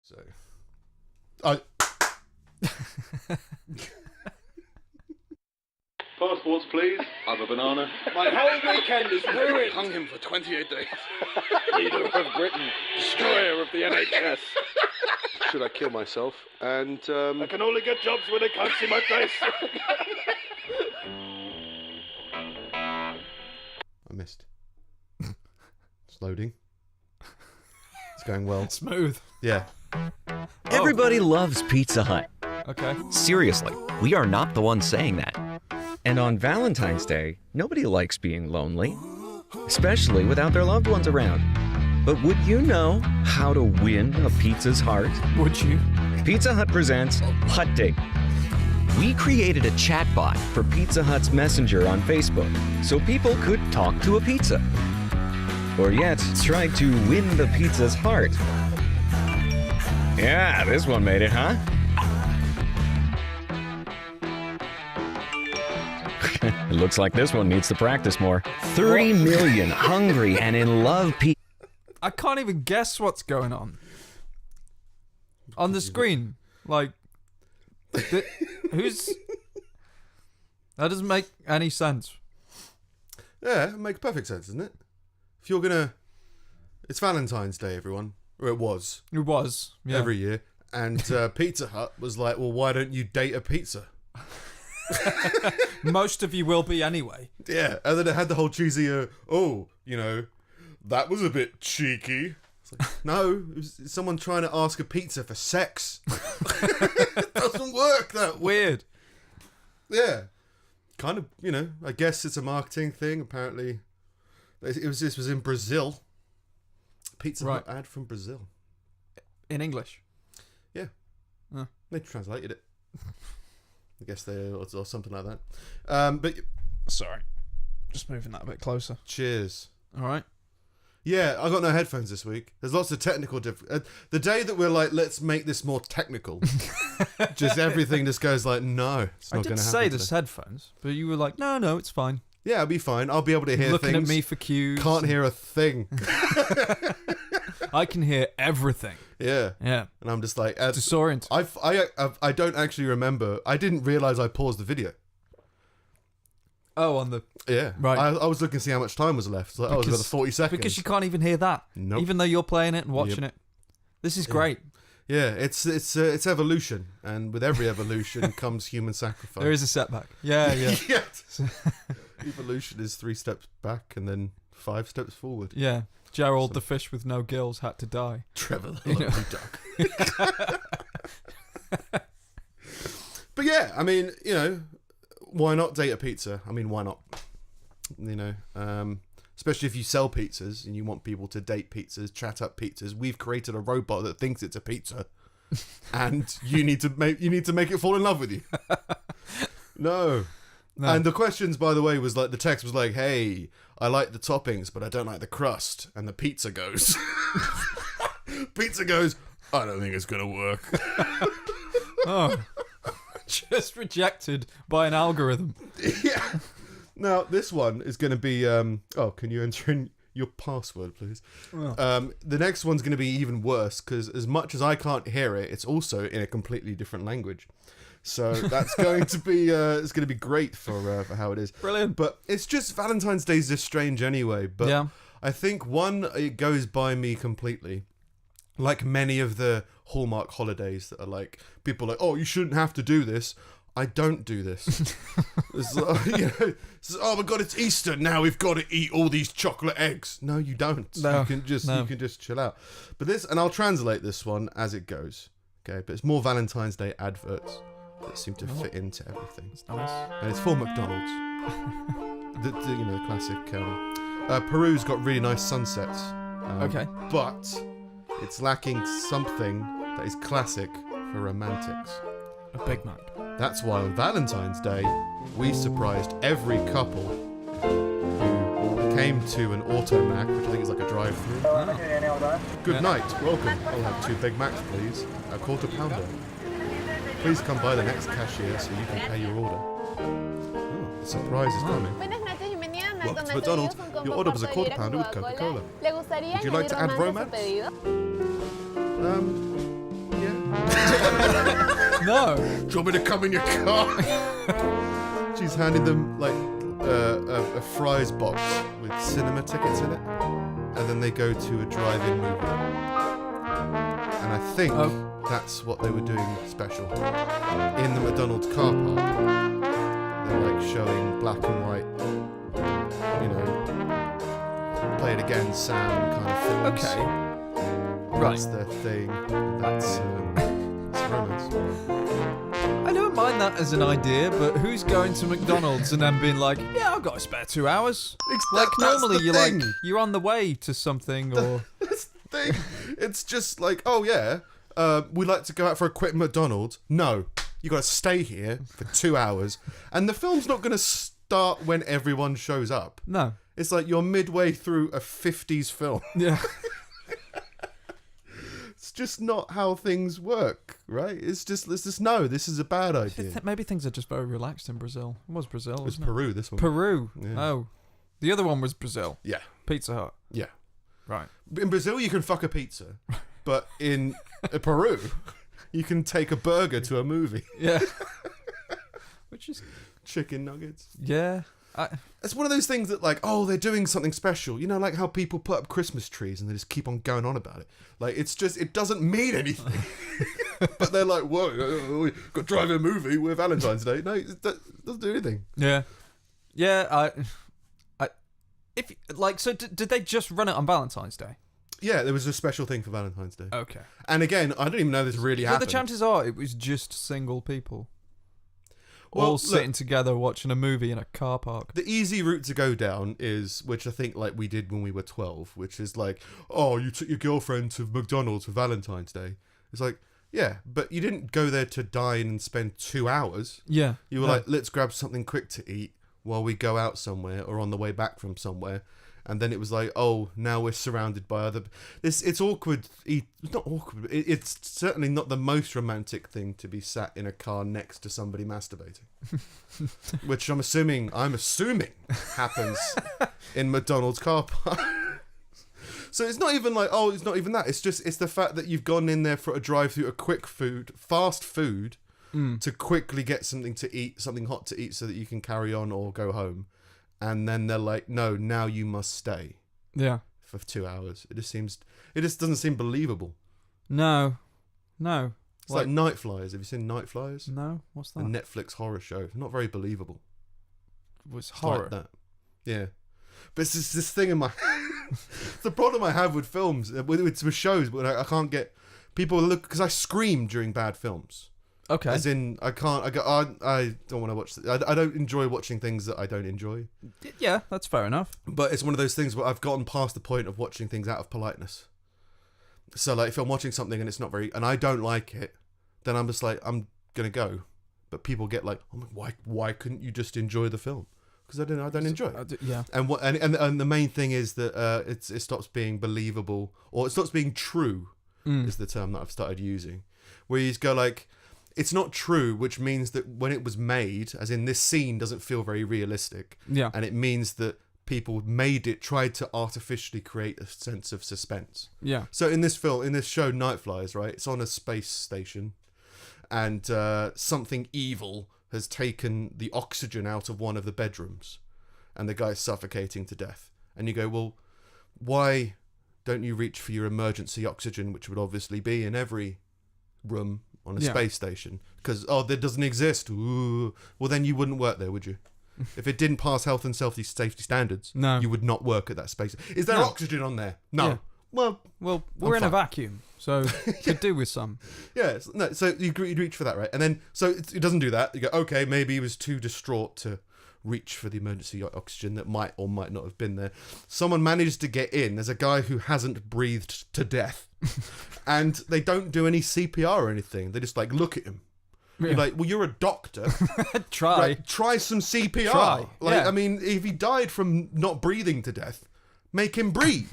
So, I. Passports, please. I'm a banana. My whole weekend is ruined. Hung him for 28 days. Leader of Britain, destroyer of the NHS. Should I kill myself? And, I can only get jobs when they can't see my face. I missed. It's loading. It's going well. Smooth. Yeah. Everybody loves Pizza Hut. Okay. Seriously, we are not the ones saying that. And on Valentine's Day, nobody likes being lonely, especially without their loved ones around. But would you know how to win a pizza's heart? Would you? Pizza Hut presents Hut Date. We created a chatbot for Pizza Hut's Messenger on Facebook so people could talk to a pizza. Or yet, try to win the pizza's heart. Yeah, this one made it, huh? It looks like this one needs to practice more. 3 million hungry and in love people. I can't even guess what's going on the screen. Like, who's... That doesn't make any sense. Yeah, it makes perfect sense, doesn't it? If you're gonna... It's Valentine's Day, everyone. Or it was. It was, yeah. Every year. And Pizza Hut was like, well, why don't you date a pizza? Most of you will be anyway. Yeah, and then it had the whole cheesy, that was a bit cheeky. It's like, no, it was someone trying to ask a pizza for sex. It doesn't work that way. Weird. Yeah. Kind of, I guess it's a marketing thing. Apparently, this was in Brazil. Pizza Hut ad from Brazil. In English? Yeah. Oh. They translated it. I guess they or something like that. But Sorry. Just moving that a bit closer. Cheers. All right. Yeah, I got no headphones this week. There's lots of technical the day that we're like, let's make this more technical, just everything just goes like, no, it's not going to happen. I did say there's headphones, but you were like, no, it's fine. Yeah, I'll be fine. I'll be able to hear Looking things. at me for cues. Can't hear a thing. I can hear everything. Yeah. Yeah. And I'm just like... disoriented. I don't actually remember. I didn't realise I paused the video. Oh, on the... Yeah. Right. I was looking to see how much time was left. So I was another 40 seconds. Because you can't even hear that. Nope. Even though you're playing it and watching it. This is great. Yeah, it's evolution. And with every evolution comes human sacrifice. There is a setback. Yeah. Yeah. Evolution is 3 steps back and then 5 steps forward. Yeah. Gerald the fish with no gills had to die. Trevor the lonely duck. But yeah, I mean, why not date a pizza? I mean, why not? Especially if you sell pizzas and you want people to date pizzas, chat up pizzas. We've created a robot that thinks it's a pizza, and you need to make it fall in love with you. No. And the questions, by the way, was like, the text was like, hey, I like the toppings, but I don't like the crust. And the pizza goes, I don't think it's going to work. Oh, just rejected by an algorithm. Yeah. Now, this one is going to be, can you enter in your password, please? Oh. The next one's going to be even worse, because as much as I can't hear it, it's also in a completely different language. So that's going to be it's going to be great for how it is. Brilliant. But it's just Valentine's Day is just strange anyway. But yeah. I think it goes by me completely. Like many of the Hallmark holidays that are like, people are like, oh, you shouldn't have to do this. I don't do this. It's oh my God, it's Easter. Now we've got to eat all these chocolate eggs. No, you don't. No, you can just chill out. But and I'll translate this one as it goes. Okay, but it's more Valentine's Day adverts that seem to fit into everything. It's nice. And it's for McDonald's. the classic. Peru's got really nice sunsets. Okay. But it's lacking something that is classic for romantics. A Big Mac. That's why on Valentine's Day, we surprised every couple who came to an Automac, which I think is like a drive-thru. Oh. Good night, welcome. I'll have 2 Big Macs, please. A quarter pounder. Please come by the next cashier so you can pay your order. Oh, the surprise is coming. Welcome to McDonald's. Your order was a quarter pounder with Coca-Cola. Would you like to add romance? No. Do you want me to come in your car? She's handing them like a fries box with cinema tickets in it, and then they go to a drive-in movie. And I think that's what they were doing special. In the McDonald's car park, they're like showing black and white, you know, play it again, Sam kind of films. Okay. That's their thing. That's romance. I don't mind that as an idea, but who's going to McDonald's and then being like, yeah, I've got a spare 2 hours? Like, normally you're on the way to something or... That's the thing. It's just like, oh yeah, we'd like to go out for a quick McDonald's. No, you got to stay here for 2 hours. And the film's not going to start when everyone shows up. No. It's like you're midway through a 50s film. Yeah. It's just not how things work, right? It's just no, this is a bad idea. Maybe things are just very relaxed in Brazil. It was Brazil, It was wasn't Peru, this it? one. Peru. Yeah. Oh. The other one was Brazil. Yeah. Pizza Hut. Yeah. Right. In Brazil, you can fuck a pizza. But in Peru, you can take a burger to a movie. Yeah. Which is... Chicken nuggets. Yeah. It's one of those things that, like, oh, they're doing something special. You know, like how people put up Christmas trees and they just keep on going on about it. Like, it's just, it doesn't mean anything. But they're like, whoa, we got to drive a movie with Valentine's Day. No, it doesn't do anything. Yeah. Yeah, so did they just run it on Valentine's Day? Yeah, there was a special thing for Valentine's Day. Okay. And again, I don't even know this really But happened. the chances are it was just single people. Well, all sitting together watching a movie in a car park. The easy route to go down is, which I think like we did when we were 12, which is like, oh, you took your girlfriend to McDonald's for Valentine's Day. It's like, yeah, but you didn't go there to dine and spend 2 hours. Yeah. You were like, let's grab something quick to eat while we go out somewhere or on the way back from somewhere. And then it was like, oh, now we're surrounded by other... It's awkward. It's not awkward. But it's certainly not the most romantic thing to be sat in a car next to somebody masturbating. Which I'm assuming happens in McDonald's car park. So it's not even like, oh, it's not even that. It's just, it's the fact that you've gone in there for a drive-through, fast food, to quickly get something to eat, something hot to eat so that you can carry on or go home. And then they're like, no, now you must stay. Yeah. For 2 hours. It just doesn't seem believable. No. It's like Night Flyers. Have you seen Night Flyers? No, what's that? A Netflix horror show. Not very believable. It was It's horror. like that. Yeah. But it's just this thing in my... It's the problem I have with films, with shows, but I can't get... People look... Because I scream during bad films. Okay. As in, I can't... I don't want to watch... I don't enjoy watching things that I don't enjoy. Yeah, that's fair enough. But it's one of those things where I've gotten past the point of watching things out of politeness. So, like, if I'm watching something and it's not very... And I don't like it, then I'm just like, I'm going to go. But people get like, oh my, why couldn't you just enjoy the film? Because I don't enjoy it. Yeah. And the main thing is that it stops being believable, or it stops being true, is the term that I've started using. Where you just go like, it's not true, which means that when it was made, as in this scene doesn't feel very realistic. Yeah. And it means that people tried to artificially create a sense of suspense. Yeah. So in this show, Night Flyers, right? It's on a space station, and something evil has taken the oxygen out of one of the bedrooms, and the guy's suffocating to death. And you go, well, why don't you reach for your emergency oxygen, which would obviously be in every room on a space station? Because, that doesn't exist. Ooh. Well, then you wouldn't work there, would you? If it didn't pass health and safety standards, no, you would not work at that space. Is there oxygen on there? No. Yeah. Well, we're in a vacuum, so could do with some. Yeah, no. So you'd reach for that, right? And then, so it doesn't do that. You go, okay, maybe he was too distraught to reach for the emergency oxygen that might or might not have been there. Someone managed to get in. There's a guy who hasn't breathed to death, and they don't do any CPR or anything. They just like look at him. Yeah. You're like, well, you're a doctor. Try some CPR. I mean, if he died from not breathing to death, make him breathe.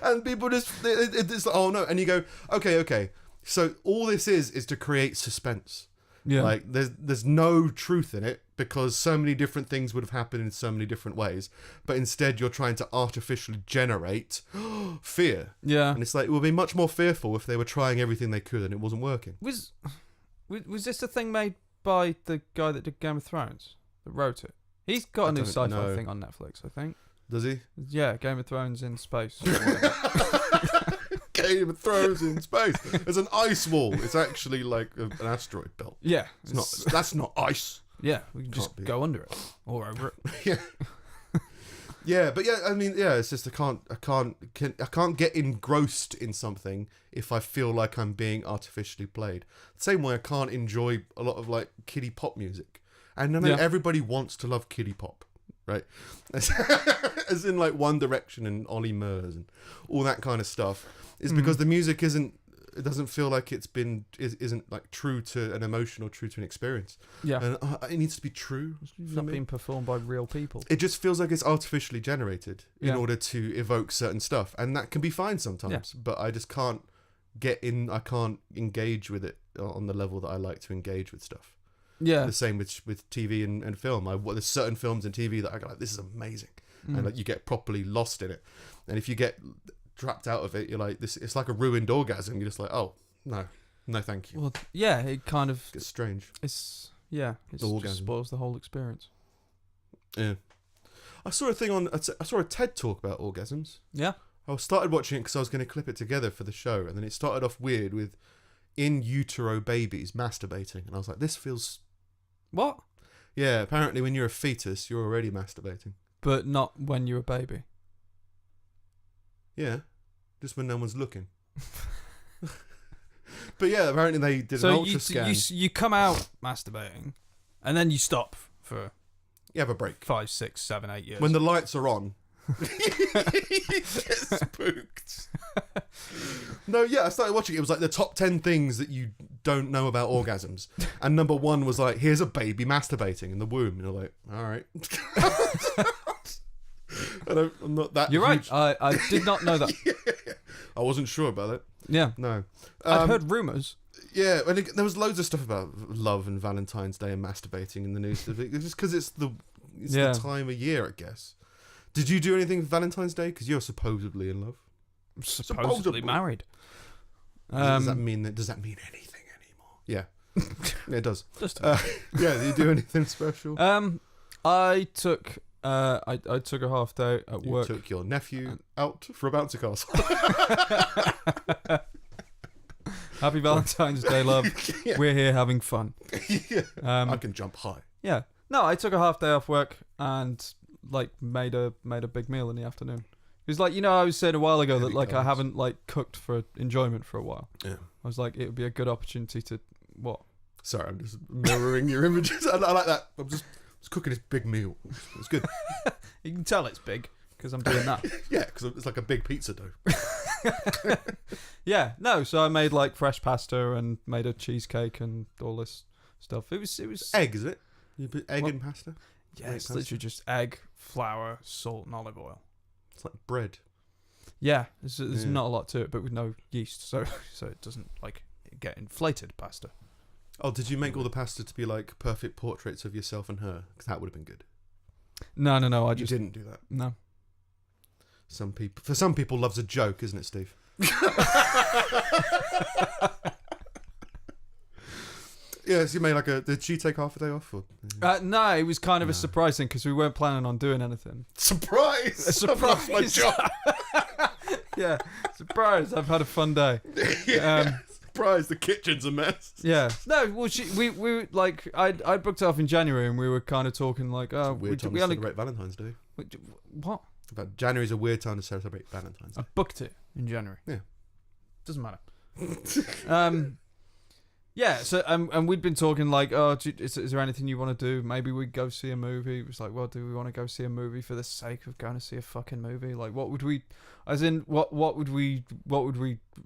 And people just, it's like, oh no. And you go, okay. So all this is to create suspense. Yeah. Like there's no truth in it because so many different things would have happened in so many different ways, but instead you're trying to artificially generate fear. Yeah. And it's like it would be much more fearful if they were trying everything they could and it wasn't working. Was this a thing made by the guy that did Game of Thrones, that wrote it? He's got a new sci-fi thing on Netflix, I think. Does he? Yeah, Game of Thrones in space. Game of Thrones in space. There's an ice wall. It's actually like an asteroid belt. Yeah. It's not. That's not ice. Yeah, we can just go under it or over it. Yeah. Yeah, but yeah, I mean, yeah, it's just I can't get engrossed in something if I feel like I'm being artificially played. Same way I can't enjoy a lot of like kiddie pop music. And I know everybody wants to love kiddie pop, right? As in like One Direction and Ollie Murs and all that kind of stuff. Is because the music it doesn't feel like isn't like true to an emotion or true to an experience. Yeah. And it needs to be true. It's not being performed by real people. It just feels like it's artificially generated in order to evoke certain stuff. And that can be fine sometimes, but I just can't I can't engage with it on the level that I like to engage with stuff. Yeah. The same with TV and film. There's certain films and TV that I go like, this is amazing. And like you get properly lost in it. And if you get trapped out of it, you're like, this. It's like a ruined orgasm. You're just like, oh, no, thank you. Well, yeah, it kind of... It's strange. It just spoils the whole experience. Yeah. I saw a TED talk about orgasms. Yeah. I started watching it because I was going to clip it together for the show, and then it started off weird with in utero babies masturbating, and I was like, this feels... What? Yeah, apparently when you're a fetus, you're already masturbating. But not when you're a baby. Yeah, just when no one's looking. But yeah, apparently they did an ultra scan. You come out masturbating, and then you stop for... You have a break. 5, 6, 7, 8 years. When the lights are on. You get spooked. No, yeah, I started watching it. It was like the top 10 things that you don't know about orgasms. And number 1 was like, here's a baby masturbating in the womb. And you're like, all right. I'm not that You're huge. right. I did not know that. Yeah. I wasn't sure about it. Yeah. No. I've heard rumours. Yeah, and there was loads of stuff about love and Valentine's Day and masturbating in the news. It's just because it's the time of year, I guess. Did you do anything for Valentine's Day? Because you're supposedly in love. Supposedly married. Does that mean anything anymore? Yeah. Yeah, it does. Yeah, did you do anything special? I took a half day at work. You took your nephew out for a bouncy castle. Happy Valentine's Day, love. Yeah. We're here having fun. Yeah. I can jump high. Yeah. No, I took a half day off work and like made a big meal in the afternoon. It was like, I was saying a while ago that like I haven't like cooked for enjoyment for a while. Yeah. I was like, it would be a good opportunity to what? Sorry, I'm just mirroring your images. I like that. I'm just cooking this big meal. It's good. You can tell it's big because I'm doing that. Yeah, because it's like a big pizza dough. Yeah, no. So I made like fresh pasta and made a cheesecake and all this stuff. It was egg, is it? You put egg in pasta? Yeah, it's literally just egg, flour, salt, and olive oil. It's like bread. Yeah, there's not a lot to it, but with no yeast, so it doesn't like get inflated pasta. Oh, did you make all the pasta to be like perfect portraits of yourself and her? Because that would have been good. No. I just didn't do that. No. For some people, love's a joke, isn't it, Steve? Yeah, so you made did she take half a day off? Or? No, it was kind of a surprise thing because we weren't planning on doing anything. Surprise! A surprise! My job. Yeah, surprise! I've had a fun day. Surprise! The kitchen's a mess. Yeah. No, well, we like I booked it off in January and we were kind of talking like, oh, weird time to celebrate Valentine's Day. What? But January's a weird time to celebrate Valentine's Day. I booked it in January. Yeah. Doesn't matter. Yeah, so and we'd been talking like, oh, is there anything you want to do? Maybe we'd go see a movie. It was like, well, do we want to go see a movie for the sake of going to see a fucking movie? Like, what would we, as in, what would we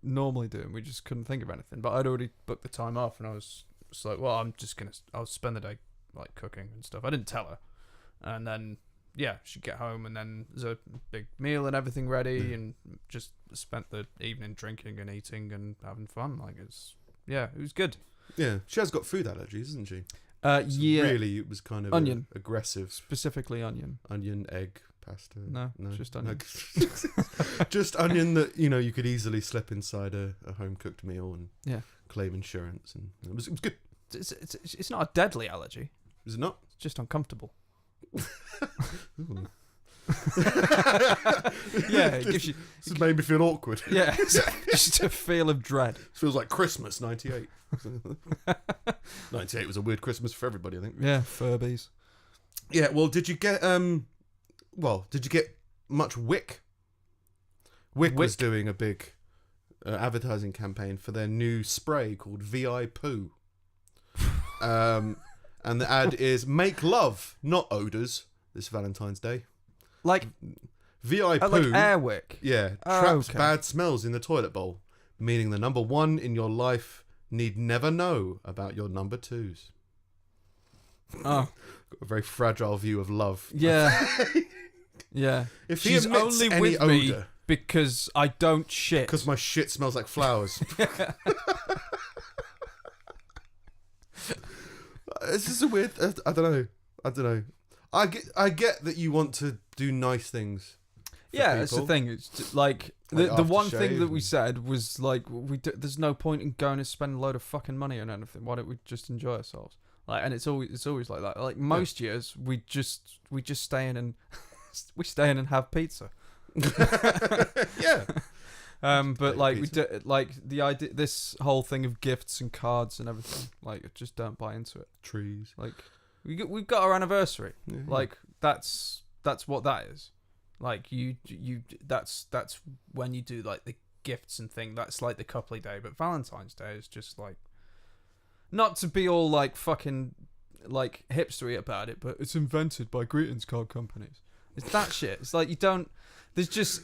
normally do? And we just couldn't think of anything. But I'd already booked the time off, and I was like, well, I'll spend the day like cooking and stuff. I didn't tell her, and then yeah, she'd get home, and then there's a big meal and everything ready, and just spent the evening drinking and eating and having fun. Like it was good. Yeah, she has got food allergies, isn't she? Yeah. Really, it was kind of Onion. aggressive. Specifically onion. Onion, egg, pasta. No, just onion. Just onion that you could easily slip inside a home cooked meal and Yeah. claim insurance, and it was good. It's not a deadly allergy. Is it not? It's just uncomfortable. Ooh. Yeah, it gives you. This has made me feel awkward. Yeah, just a feel of dread. It feels like Christmas '98. '98 was a weird Christmas for everybody, I think. Yeah, Furbies. Yeah. Well, did you get much Wick? Wick was doing a big advertising campaign for their new spray called VI Poo. And the ad is "Make love, not odors." This Valentine's Day. Like VI Poo. like Airwick. Yeah, Oh, traps okay. bad smells in the toilet bowl, meaning the number one in your life need never know about your number twos. Oh, Got a very fragile view of love. yeah. Yeah. If he She's emits only any with me odor, because I don't shit. because my shit smells like flowers. It's just a weird. I don't know. I get that you want to do nice things. Yeah, it's the people. thing. It's just, like the Like one thing aftershave that we and- said was like there's no point in going to spend a load of fucking money on anything. Why don't we just enjoy ourselves? Like, and it's always like that. Like most years, we just stay in and have pizza. Yeah. But like we pizza. do, like the idea, this whole thing of gifts and cards and everything. Like, I just don't buy into it. Trees. Like we've got our anniversary. Yeah. Like that's what that is. Like you that's when you do like the gifts and thing. That's like the coupley day. But Valentine's Day is just like, not to be all like fucking like hipstery about it, but it's invented by greetings card companies. It's that shit. It's like you don't. There's just.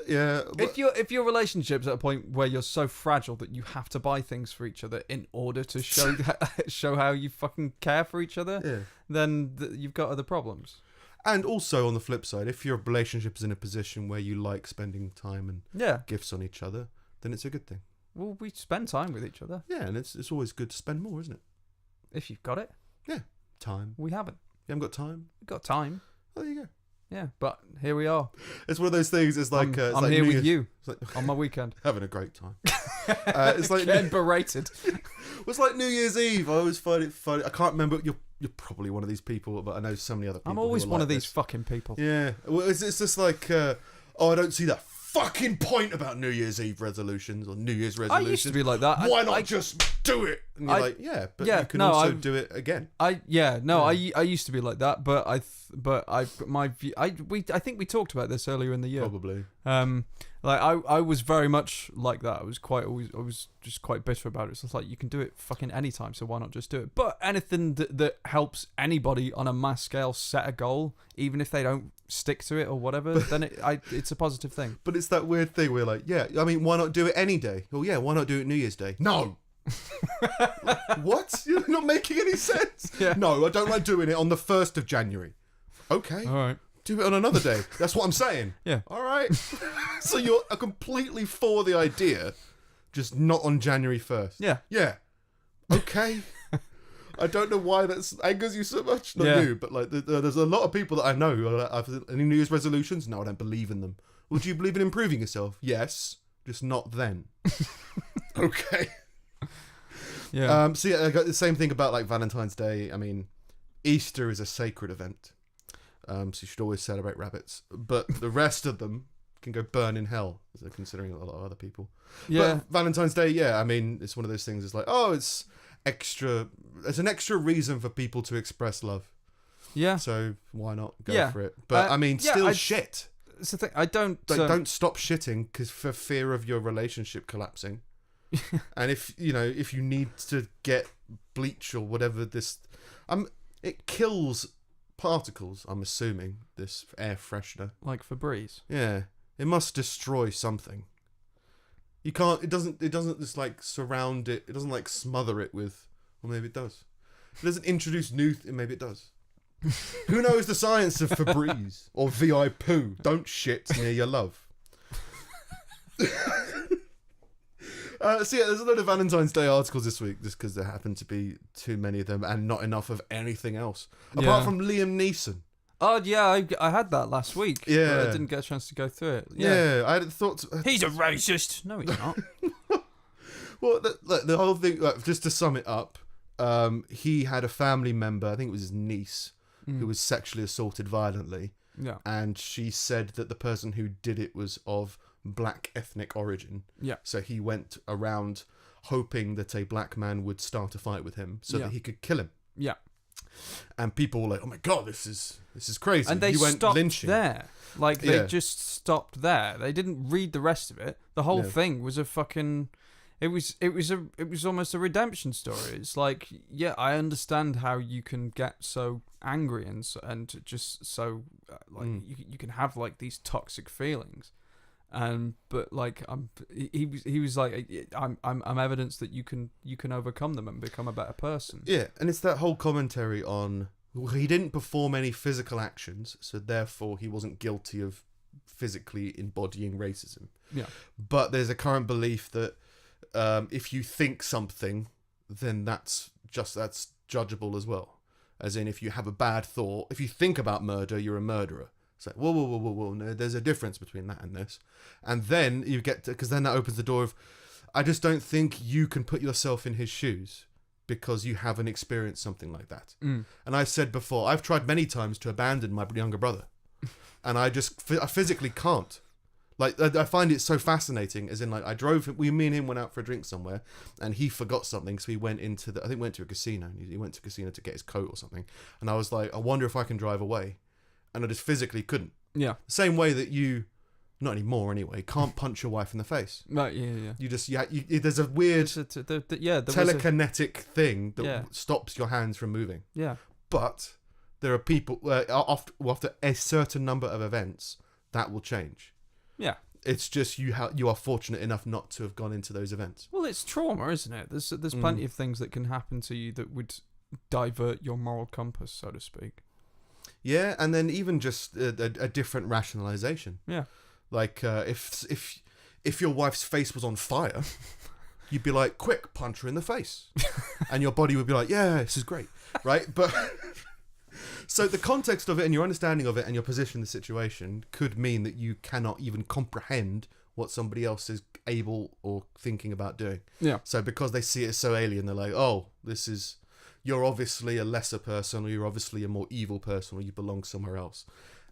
Yeah. If your relationship's at a point where you're so fragile that you have to buy things for each other in order to show how you fucking care for each other, Yeah. then you've got other problems. And also on the flip side, if your relationship is in a position where you like spending time and Yeah. gifts on each other, then it's a good thing. Well, we spend time with each other. Yeah, and it's always good to spend more, isn't it? If you've got it, Time. we haven't. You haven't got time? We've got time. Oh, there you go. Yeah, but here we are. It's one of those things. It's like I'm like here New with Year's- you It's like on my weekend. having a great time. It's like Getting berated. it's like New Year's Eve. I always find it funny. I can't remember. You're probably one of these people, but I know so many other people. I'm who always are one like of these this. fucking people. Yeah. Well, it's just like, I don't see that fucking point about New Year's Eve resolutions or New Year's I resolutions. used to be like that. Why not I just do it? And you're I- like, yeah, but yeah, you can no, also I'm- do it again. I used to be like that, but I think we talked about this earlier in the year. Probably. Like I was very much like that. I was just quite bitter about it. So it's like, you can do it fucking anytime, so why not just do it? But anything that helps anybody on a mass scale set a goal, even if they don't stick to it or whatever, then it's a positive thing. But it's that weird thing where like, yeah, I mean, why not do it any day? Well, yeah, why not do it New Year's Day? No. What? You're not making any sense. Yeah. No, I don't like doing it on the 1st of January. Okay. All right. Do it on another day. That's what I'm saying. Yeah. All right. So you're completely for the idea, just not on January 1st. Yeah. Yeah. Okay. I don't know why that angers you so much. Not Yeah. you, but like there's a lot of people that I know who are like, have any New Year's resolutions? No, I don't believe in them. Well, do you believe in improving yourself? Yes, just not then. Okay. Yeah. So yeah, I got the same thing about like Valentine's Day. I mean, Easter is a sacred event, so you should always celebrate rabbits. But the rest of them can go burn in hell, as they're considering a lot of other people. Yeah. But Valentine's Day, yeah, I mean, it's one of those things. It's like, oh, it's extra. It's an extra reason for people to express love. Yeah. So why not go Yeah. for it? But I mean, yeah, still shit. It's the thing. I don't. Like, don't stop shitting because for fear of your relationship collapsing. And if you need to get bleach or whatever this, it kills particles. I'm assuming this air freshener. like Febreze. Yeah, it must destroy something. You can't. It doesn't just like surround it. It doesn't like smother it with. Or maybe it does. It doesn't introduce new. Maybe it does. Who knows the science of Febreze or VI Poo? Don't shit near your love. So yeah, there's a lot of Valentine's Day articles this week just because there happen to be too many of them and not enough of anything else. Apart from Liam Neeson. Oh, yeah, I had that last week. Yeah. But I didn't get a chance to go through it. Yeah, I had thought... He's a racist. No, he's not. Well, the whole thing, just to sum it up, he had a family member, I think it was his niece, who was sexually assaulted violently. Yeah. And she said that the person who did it was of black ethnic origin. Yeah. So he went around hoping that a black man would start a fight with him so that he could kill him. Yeah. And people were like, "Oh my god, this is crazy." And they he went stopped lynching. there. Like, they just stopped there. They didn't read the rest of it. The whole thing was a fucking... It was almost a redemption story. It's like, yeah, I understand how you can get so angry and just so you can have like these toxic feelings, but like he was like, I'm evidence that you can overcome them and become a better person. Yeah, and it's that whole commentary on he didn't perform any physical actions, so therefore he wasn't guilty of physically embodying racism. Yeah, but there's a current belief that if you think something, then that's judgeable as well. As in, if you have a bad thought, if you think about murder, you're a murderer. It's like, whoa, no, there's a difference between that and this. And then you get to, because then that opens the door of, I just don't think you can put yourself in his shoes because you haven't experienced something like that. And I said before, I've tried many times to abandon my younger brother, and I physically can't. Like, I find it so fascinating, as in, like, me and him went out for a drink somewhere, and he forgot something, so he went went to a casino. He went to a casino to get his coat or something, and I was like, I wonder if I can drive away, and I just physically couldn't. Yeah. Same way that you, not anymore anyway, can't punch your wife in the face. Right, yeah. You just, there's a weird telekinetic thing that stops your hands from moving. Yeah. But there are people, after a certain number of events, that will change. Yeah. It's just you are fortunate enough not to have gone into those events. Well, it's trauma, isn't it? There's plenty of things that can happen to you that would divert your moral compass, so to speak. Yeah, and then even just a different rationalization. Yeah. Like if your wife's face was on fire, you'd be like, quick, punch her in the face. And your body would be like, yeah, this is great. Right? But so the context of it and your understanding of it and your position in the situation could mean that you cannot even comprehend what somebody else is able or thinking about doing. Yeah. So because they see it as so alien, they're like, oh, you're obviously a lesser person, or you're obviously a more evil person, or you belong somewhere else.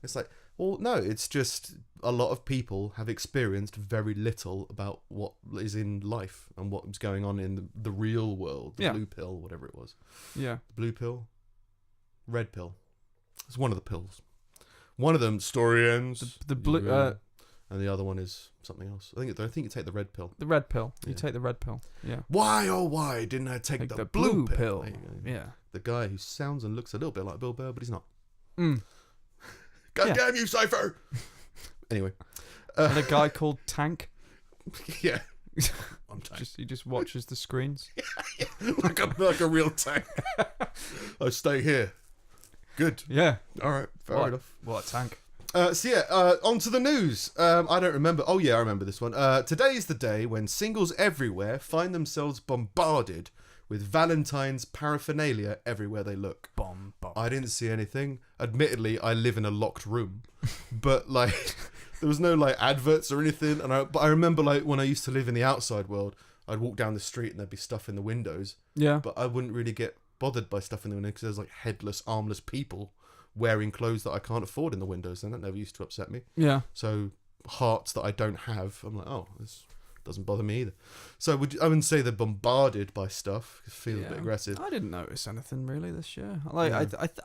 It's like, well, no, it's just a lot of people have experienced very little about what is in life and what's going on in the real world. The blue pill, whatever it was. Yeah. Blue pill? Red pill. It's one of the pills. One of them, story ends. The blue... and the other one is something else. I think you take the red pill. The red pill. You take the red pill. Yeah. Why, oh why didn't I take the blue pill? Yeah. The guy who sounds and looks a little bit like Bill Burr, but he's not. God damn you, Cypher! Anyway. And a guy called Tank. Yeah. I'm Tank. He just watches the screens. like a real tank. I stay here. Good. Yeah. All right. Fair enough. What a tank. On to the news. I don't remember. Oh, yeah, I remember this one. Today is the day when singles everywhere find themselves bombarded with Valentine's paraphernalia everywhere they look. I didn't see anything. Admittedly, I live in a locked room. But, like, there was no, like, adverts or anything. But I remember, like, when I used to live in the outside world, I'd walk down the street and there'd be stuff in the windows. Yeah. But I wouldn't really get bothered by stuff in the window because there's, like, headless, armless people wearing clothes that I can't afford in the windows, and that never used to upset me. Yeah. So hearts that I don't have, I'm like, oh, this doesn't bother me either. So I wouldn't say they're bombarded by stuff. It feels a bit aggressive. I didn't notice anything really this year. Like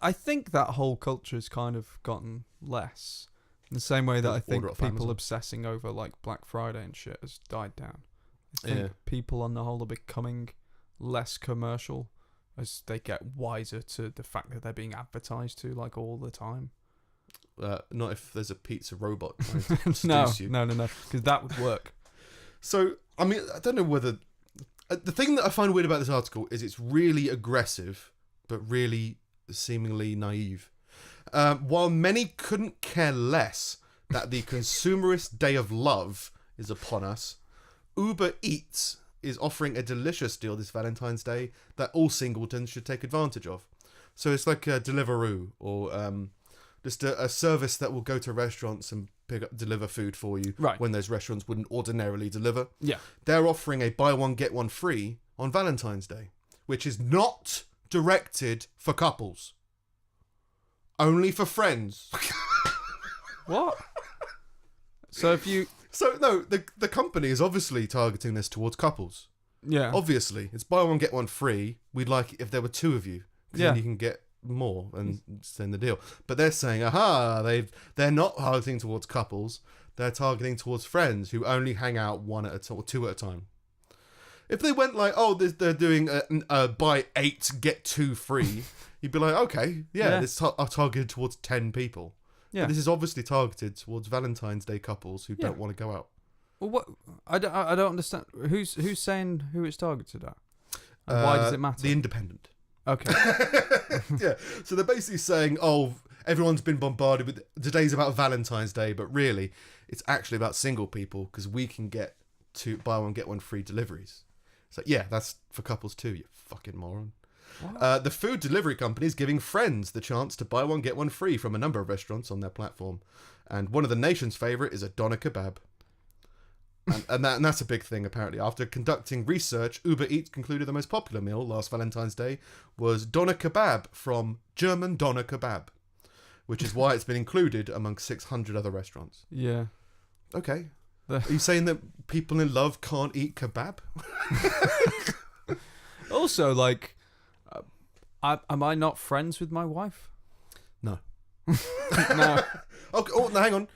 I think that whole culture has kind of gotten less. In the same way that I think people obsessing over like Black Friday and shit has died down. I think people on the whole are becoming less commercial as they get wiser to the fact that they're being advertised to like all the time. Not if there's a pizza robot. No, because that would work. So, I mean, I don't know whether... the thing that I find weird about this article is it's really aggressive, but really seemingly naive. While many couldn't care less that the consumerist day of love is upon us, Uber Eats is offering a delicious deal this Valentine's Day that all singletons should take advantage of. So it's like a Deliveroo or just a service that will go to restaurants and deliver food for you when those restaurants wouldn't ordinarily deliver. Yeah. They're offering a buy one, get one free on Valentine's Day, which is not directed for couples. Only for friends. What? So if you... So, no, the company is obviously targeting this towards couples. Yeah. Obviously. It's buy one, get one free. We'd like it if there were two of you. Because then you can get more and send the deal. But they're saying, they're not targeting towards couples. They're targeting towards friends who only hang out one at a time or two at a time. If they went like, they're doing a buy 8, get 2 free, you'd be like, okay, this are targeted towards 10 people. Yeah. But this is obviously targeted towards Valentine's Day couples who don't want to go out. Well, what? I don't understand. Who's saying who it's targeted at? And why does it matter? The Independent. Okay. Yeah. So they're basically saying, everyone's been bombarded with today's about Valentine's Day, but really, it's actually about single people because we can get 2 buy one get one free deliveries. So yeah, that's for couples too. You fucking moron. The food delivery company is giving friends the chance to buy one get one free from a number of restaurants on their platform, and one of the nation's favourite is a doner kebab. And that's a big thing, apparently. After conducting research, Uber Eats concluded the most popular meal last Valentine's Day was doner kebab from German doner kebab, which is why it's been included among 600 other restaurants. Yeah. Okay. Are you saying that people in love can't eat kebab? Also, like, am I not friends with my wife? No. No. Okay. Oh, no, hang on.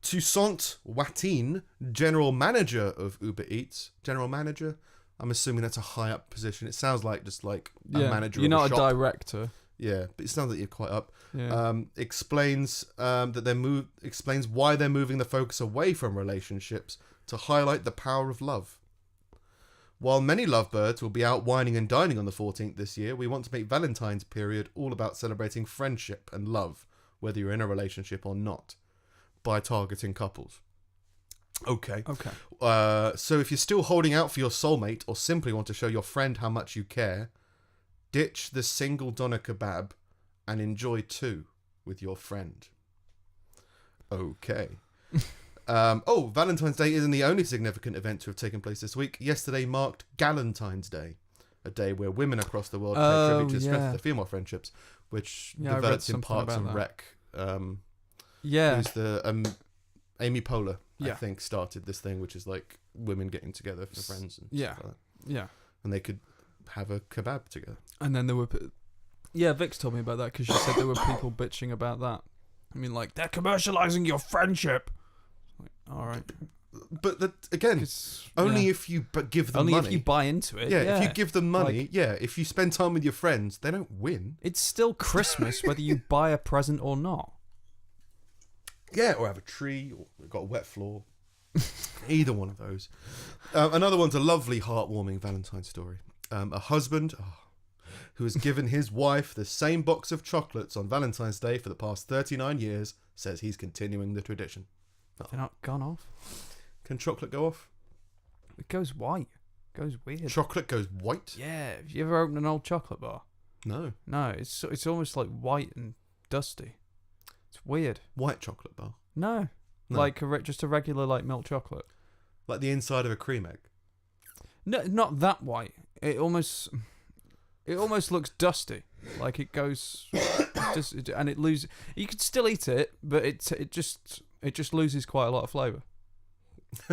Toussaint Watine, general manager of Uber Eats. General manager? I'm assuming that's a high up position. It sounds like just like a manager You're of not a shop. a director. Yeah, but it sounds like you're quite up. Yeah. Explains that explains why they're moving the focus away from relationships to highlight the power of love. While many lovebirds will be out wining and dining on the 14th this year, we want to make Valentine's period all about celebrating friendship and love, whether you're in a relationship or not, by targeting couples. Okay. So if you're still holding out for your soulmate or simply want to show your friend how much you care, ditch the single doner kebab and enjoy 2 with your friend. Okay. Valentine's Day isn't the only significant event to have taken place this week. Yesterday marked Galentine's Day, a day where women across the world pay tribute to the strength of their female friendships, which developed in Parks and Rec. Who's the Amy Poehler, I think, started this thing, which is like women getting together for friends and stuff like that. Yeah. And they could have a kebab together. And then there were... Yeah, Vix told me about that because she said there were people bitching about that. I mean, like, they're commercialising your friendship. Like, all right. But again, only if you give them money. Only if you buy into it. Yeah, if you give them money, if you spend time with your friends, they don't win. It's still Christmas whether you buy a present or not. Yeah, or have a tree, or got a wet floor. Either one of those. Another one's a lovely, heartwarming Valentine's story. A husband who has given his wife the same box of chocolates on Valentine's Day for the past 39 years says he's continuing the tradition. They're not gone off. Can chocolate go off? It goes white. It goes weird. Chocolate goes white? Yeah. Have you ever opened an old chocolate bar? No. No, it's almost like white and dusty. It's weird. White chocolate bar? No. Like just a regular like milk chocolate. Like the inside of a cream egg? No, not that white. It almost looks dusty. Like it goes and it loses. You could still eat it, but it just loses quite a lot of flavour.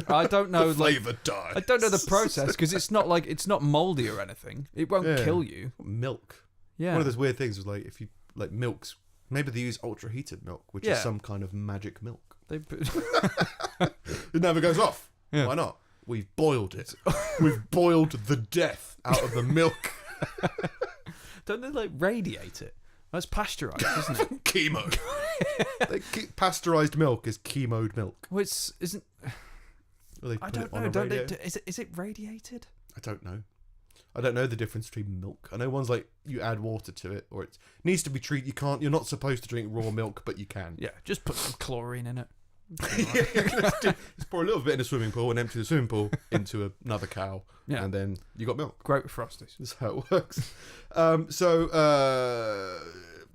I don't know. The flavour dies. I don't know the process because it's not mouldy or anything. It won't kill you. Milk. Yeah. One of those weird things was like if you like milks. Maybe they use ultra heated milk, which is some kind of magic milk. It never goes off. Yeah. Why not? We've boiled it. We've boiled the death out of the milk. Don't they like radiate it? That's pasteurised, isn't it? Chemo. Pasteurised milk is chemoed milk. Well, isn't. Well, I don't know. Don't they? Is it radiated? I don't know. I don't know the difference between milk. I know one's like you add water to it, or it needs to be treated. You're not supposed to drink raw milk, but you can. Yeah, just put some chlorine in it. Let's pour a little bit in a swimming pool and empty the swimming pool into another cow, and then you got milk. Great with Frosties. That's how it works.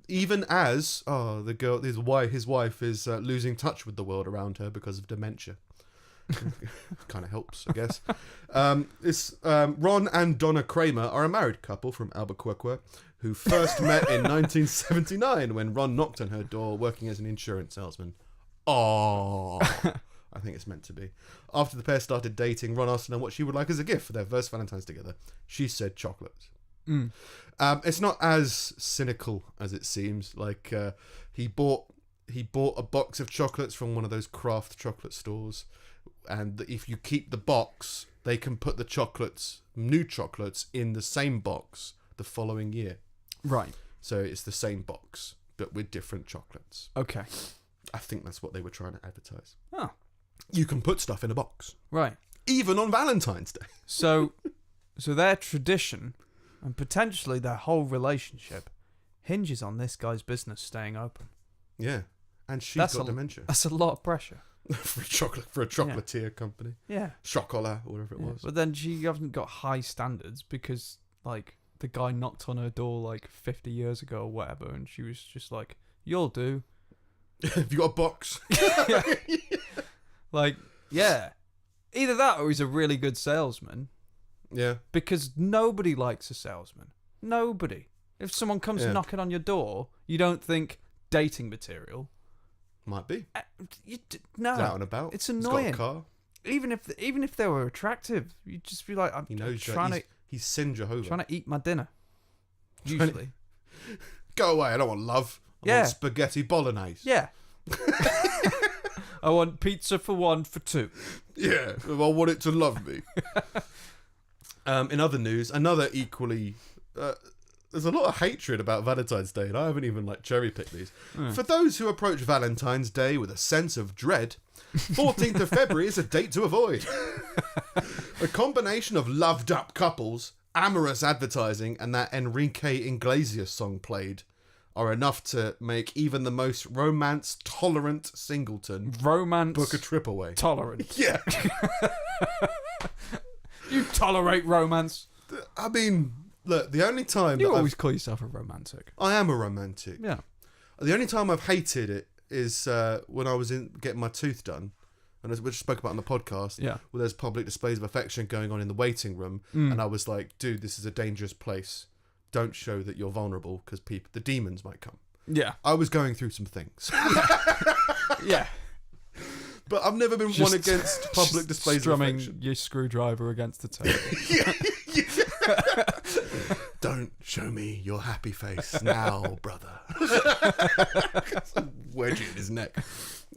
Even as his wife is losing touch with the world around her because of dementia. Kind of helps, I guess. Ron and Donna Kramer are a married couple from Albuquerque who first met in 1979 when Ron knocked on her door working as an insurance salesman. Oh, I think it's meant to be. After the pair started dating, Ron asked her what she would like as a gift for their first Valentine's together. She said chocolates. It's not as cynical as it seems. Like he bought a box of chocolates from one of those craft chocolate stores, and if you keep the box, they can put the new chocolates, in the same box the following year. Right. So it's the same box, but with different chocolates. Okay. I think that's what they were trying to advertise. Oh. You can put stuff in a box. Right. Even on Valentine's Day. So their tradition, and potentially their whole relationship, hinges on this guy's business staying open. Yeah. And she's got dementia. That's a lot of pressure. for a chocolatier company. Yeah. Chocolat, or whatever it was. But then she hasn't got high standards because, like, the guy knocked on her door, like, 50 years ago or whatever, and she was just like, you'll do. Have you got a box? Like, yeah. Either that or he's a really good salesman. Yeah. Because nobody likes a salesman. Nobody. If someone comes knocking on your door, you don't think dating material. Might be. No. He's out and about. It's annoying. He's got a car. Even if they were attractive, you'd just be like, he's Sin Jehovah. Trying to eat my dinner. Usually. Go away, I don't want love. I want spaghetti bolognese. Yeah. I want pizza for 1 for 2. Yeah, I want it to love me. In other news, another equally... there's a lot of hatred about Valentine's Day, and I haven't even cherry-picked these. For those who approach Valentine's Day with a sense of dread, 14th of February is a date to avoid. A combination of loved-up couples, amorous advertising, and that Enrique Iglesias song played are enough to make even the most romance-tolerant singleton book a trip away. Tolerant. Yeah. You tolerate romance. I mean, look, the only time... You always call yourself a romantic. I am a romantic. Yeah. The only time I've hated it is when I was getting my tooth done. And as we just spoke about on the podcast, where there's public displays of affection going on in the waiting room. And I was like, dude, this is a dangerous place. Don't show that you're vulnerable because the demons might come. Yeah. I was going through some things. Yeah. But I've never been one against public displays of affection. Strumming your screwdriver against the table. Don't show me your happy face now, brother. Wedge it in his neck.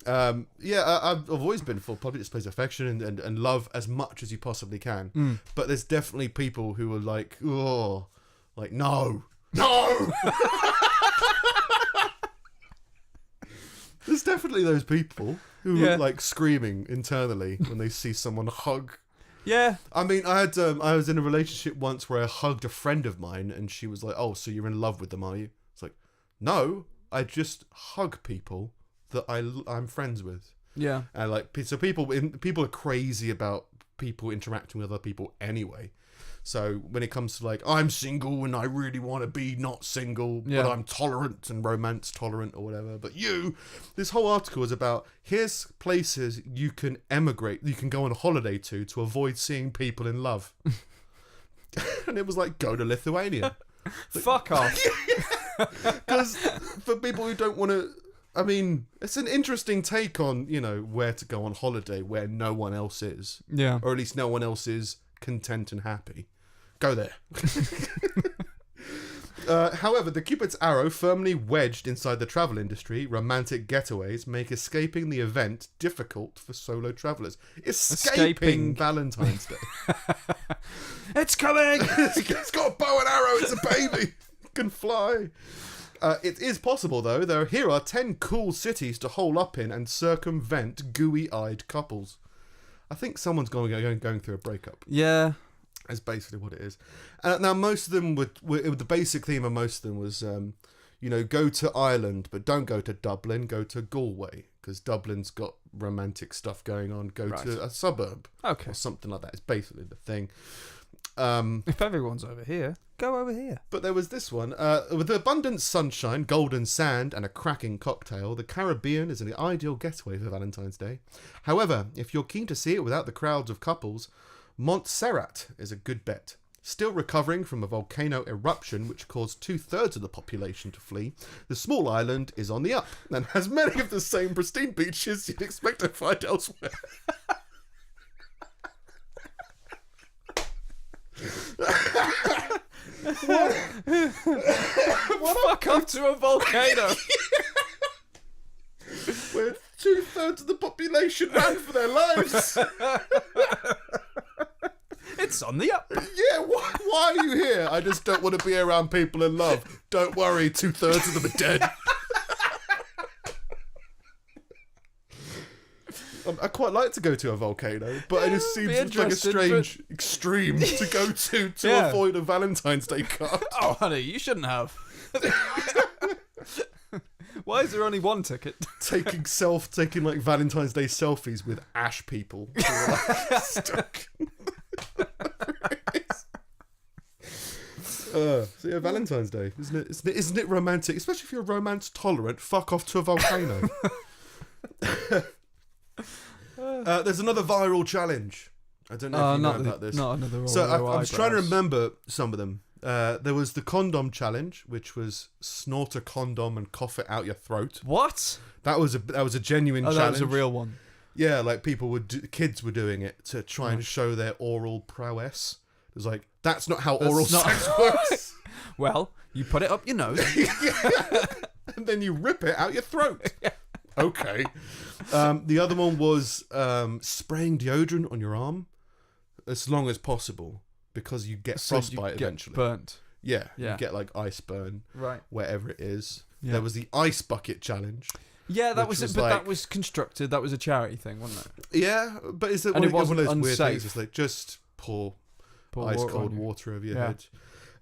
I've always been for public displays of affection and love as much as you possibly can. But there's definitely people who are like, oh, like, no. There's definitely those people who are like screaming internally when they see someone hug. Yeah. I mean, I was in a relationship once where I hugged a friend of mine and she was like, oh, so you're in love with them, are you? It's like, no, I just hug people that I'm friends with. Yeah. And so people are crazy about people interacting with other people anyway. So when it comes to I'm single and I really want to be not single, but I'm tolerant and romance tolerant or whatever. But this whole article is about here's places you can emigrate, you can go on a holiday to avoid seeing people in love. And it was go to Lithuania. Fuck off. Because for people who don't want to, I mean, it's an interesting take on, where to go on holiday where no one else is. Yeah. Or at least no one else is content and happy. Go there. However, the Cupid's arrow firmly wedged inside the travel industry, romantic getaways make escaping the event difficult for solo travelers. Escaping Valentine's Day. It's coming! It's got a bow and arrow, it's a baby. It can fly. It is possible, though. Here are 10 cool cities to hole up in and circumvent gooey-eyed couples. I think someone's going through a breakup. Yeah. That's basically what it is. Now, most of them the basic theme of most of them was, go to Ireland, but don't go to Dublin, go to Galway, because Dublin's got romantic stuff going on, go to a suburb. Okay. Or something like that. It's basically the thing. If everyone's over here, go over here. But there was this one. With abundant sunshine, golden sand, and a cracking cocktail, the Caribbean is an ideal getaway for Valentine's Day. However, if you're keen to see it without the crowds of couples, Montserrat is a good bet. Still recovering from a volcano eruption which caused 2/3 of the population to flee, the small island is on the up and has many of the same pristine beaches you'd expect to find elsewhere. Fuck up to a volcano. Where 2/3 of the population ran for their lives. It's on the up. Yeah, why are you here? I just don't want to be around people in love. Don't worry, 2/3 of them are dead. I quite like to go to a volcano, but it just seems like a strange extreme to go to avoid a Valentine's Day card. Oh, honey, you shouldn't have. Why is there only one ticket? Taking like Valentine's Day selfies with ash people who are like stuck. So yeah, Valentine's Day, isn't it romantic? Especially if you're romance tolerant, fuck off to a volcano. There's another viral challenge. I don't know if you know about this. Not another. So I'm trying to remember some of them. There was the condom challenge, which was snort a condom and cough it out your throat. What? That was a genuine challenge. That was a real one. Yeah, like kids were doing it to try and show their oral prowess. It was like, that's not how oral sex works. Well, you put it up your nose. And then you rip it out your throat. Okay. The other one was spraying deodorant on your arm as long as possible because you get frostbite eventually. Burnt. Yeah, you get like ice burn wherever it is. Yeah. There was the ice bucket challenge. Yeah, that was it, but that was constructed. That was a charity thing, wasn't it? Yeah, but is it one of those weird things? It's like just pour ice cold water over your head.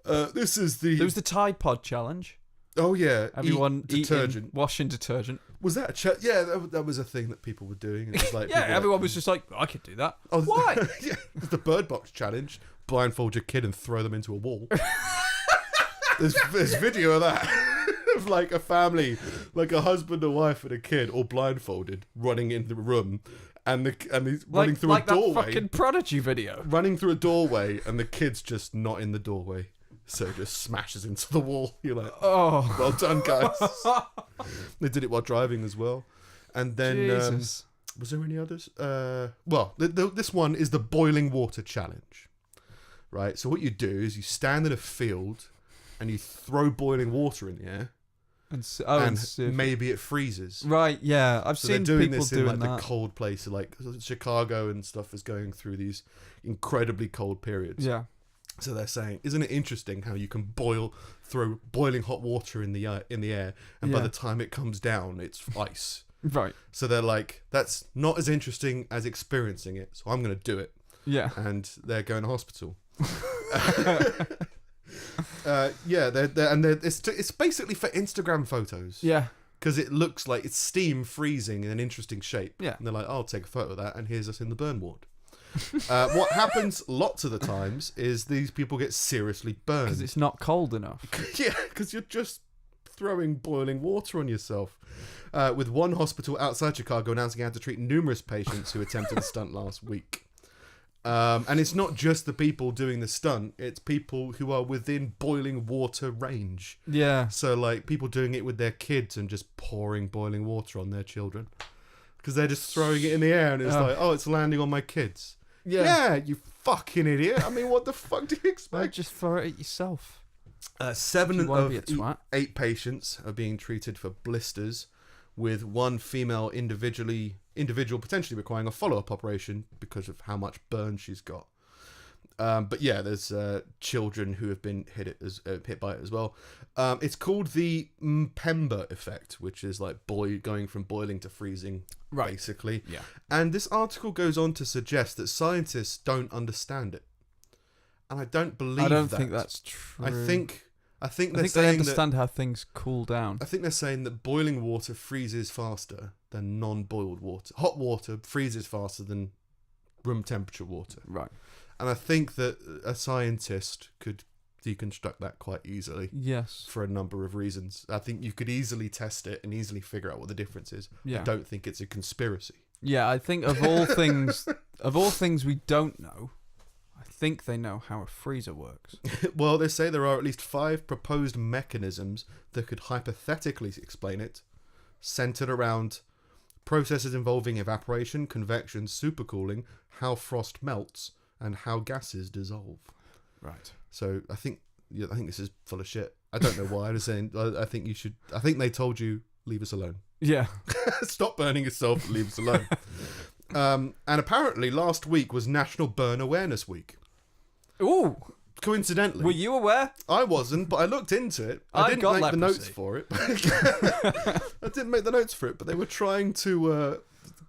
There was the Tide Pod challenge. Oh yeah, everyone detergent, washing detergent. Was that a yeah? That was a thing that people were doing. It was like everyone was just like, I could do that. Oh, why? Yeah, the Bird Box challenge: blindfold your kid and throw them into a wall. There's video of that. Of like a family, like a husband, a wife, and a kid, all blindfolded, running in the room, and he's running through a doorway. That fucking Prodigy video. Running through a doorway, and the kid's just not in the doorway, so it just smashes into the wall. You're like, oh, well done, guys. They did it while driving as well, and then was there any others? This one is the boiling water challenge, right? So what you do is you stand in a field, and you throw boiling water in the air. And maybe it freezes. Right, yeah. I've seen people doing this in like the cold places, like Chicago and stuff is going through these incredibly cold periods. Yeah. So they're saying, isn't it interesting how you can throw boiling hot water in the air, and by the time it comes down, it's ice. Right. So they're like, that's not as interesting as experiencing it. So I'm going to do it. Yeah. And they're going to hospital. It's basically for Instagram photos. Yeah, because it looks like it's steam freezing in an interesting shape. Yeah, and they're like, I'll take a photo of that, and here's us in the burn ward. What happens lots of the times is these people get seriously burned because it's not cold enough. Yeah, because you're just throwing boiling water on yourself. With one hospital outside Chicago announcing it had to treat numerous patients who attempted the stunt last week. And it's not just the people doing the stunt, it's people who are within boiling water range. Yeah. So, like, people doing it with their kids and just pouring boiling water on their children. Because they're just throwing it in the air and it's like, oh, it's landing on my kids. Yeah, you fucking idiot. I mean, what the fuck do you expect? Well, just throw it at yourself. 7 of 8 patients are being treated for blisters, with one female individual potentially requiring a follow-up operation because of how much burn she's got. But yeah, there's children who have been hit by it as well. It's called the Mpemba effect, which is like going from boiling to freezing, basically. Yeah. And this article goes on to suggest that scientists don't understand it. And I don't believe that. I don't think that's true. I think I think they understand how things cool down. I think they're saying that boiling water freezes faster than non-boiled water. Hot water freezes faster than room temperature water. Right. And I think that a scientist could deconstruct that quite easily. Yes. For a number of reasons. I think you could easily test it and easily figure out what the difference is. Yeah. I don't think it's a conspiracy. Yeah, I think of all things we don't know, I think they know how a freezer works. Well, they say there are at least 5 proposed mechanisms that could hypothetically explain it, centered around processes involving evaporation, convection, supercooling, how frost melts, and how gases dissolve. Right. So I think this is full of shit. I don't know why. I'm saying I think you should. I think they told you leave us alone. Yeah. Stop burning yourself. Leave us alone. And apparently last week was National Burn Awareness Week. Ooh. Coincidentally. Were you aware? I wasn't, but I looked into it. I didn't make the notes for it. I didn't make the notes for it, but they were trying to,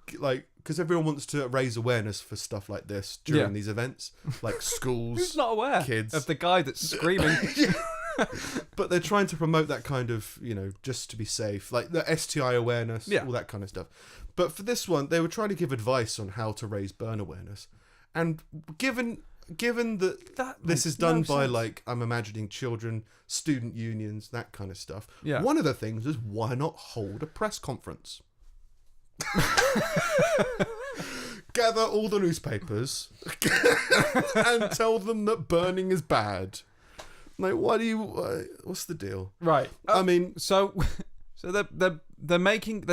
because everyone wants to raise awareness for stuff like this during these events, like schools. Who's not aware kids of the guy that's screaming? But they're trying to promote that kind of, just to be safe, like the STI awareness, all that kind of stuff. But for this one, they were trying to give advice on how to raise burn awareness. And given that this is done by, like, I'm imagining children, student unions, that kind of stuff. Yeah. One of the things is, why not hold a press conference? Gather all the newspapers and tell them that burning is bad. Like, what's the deal? Right. I mean, so they're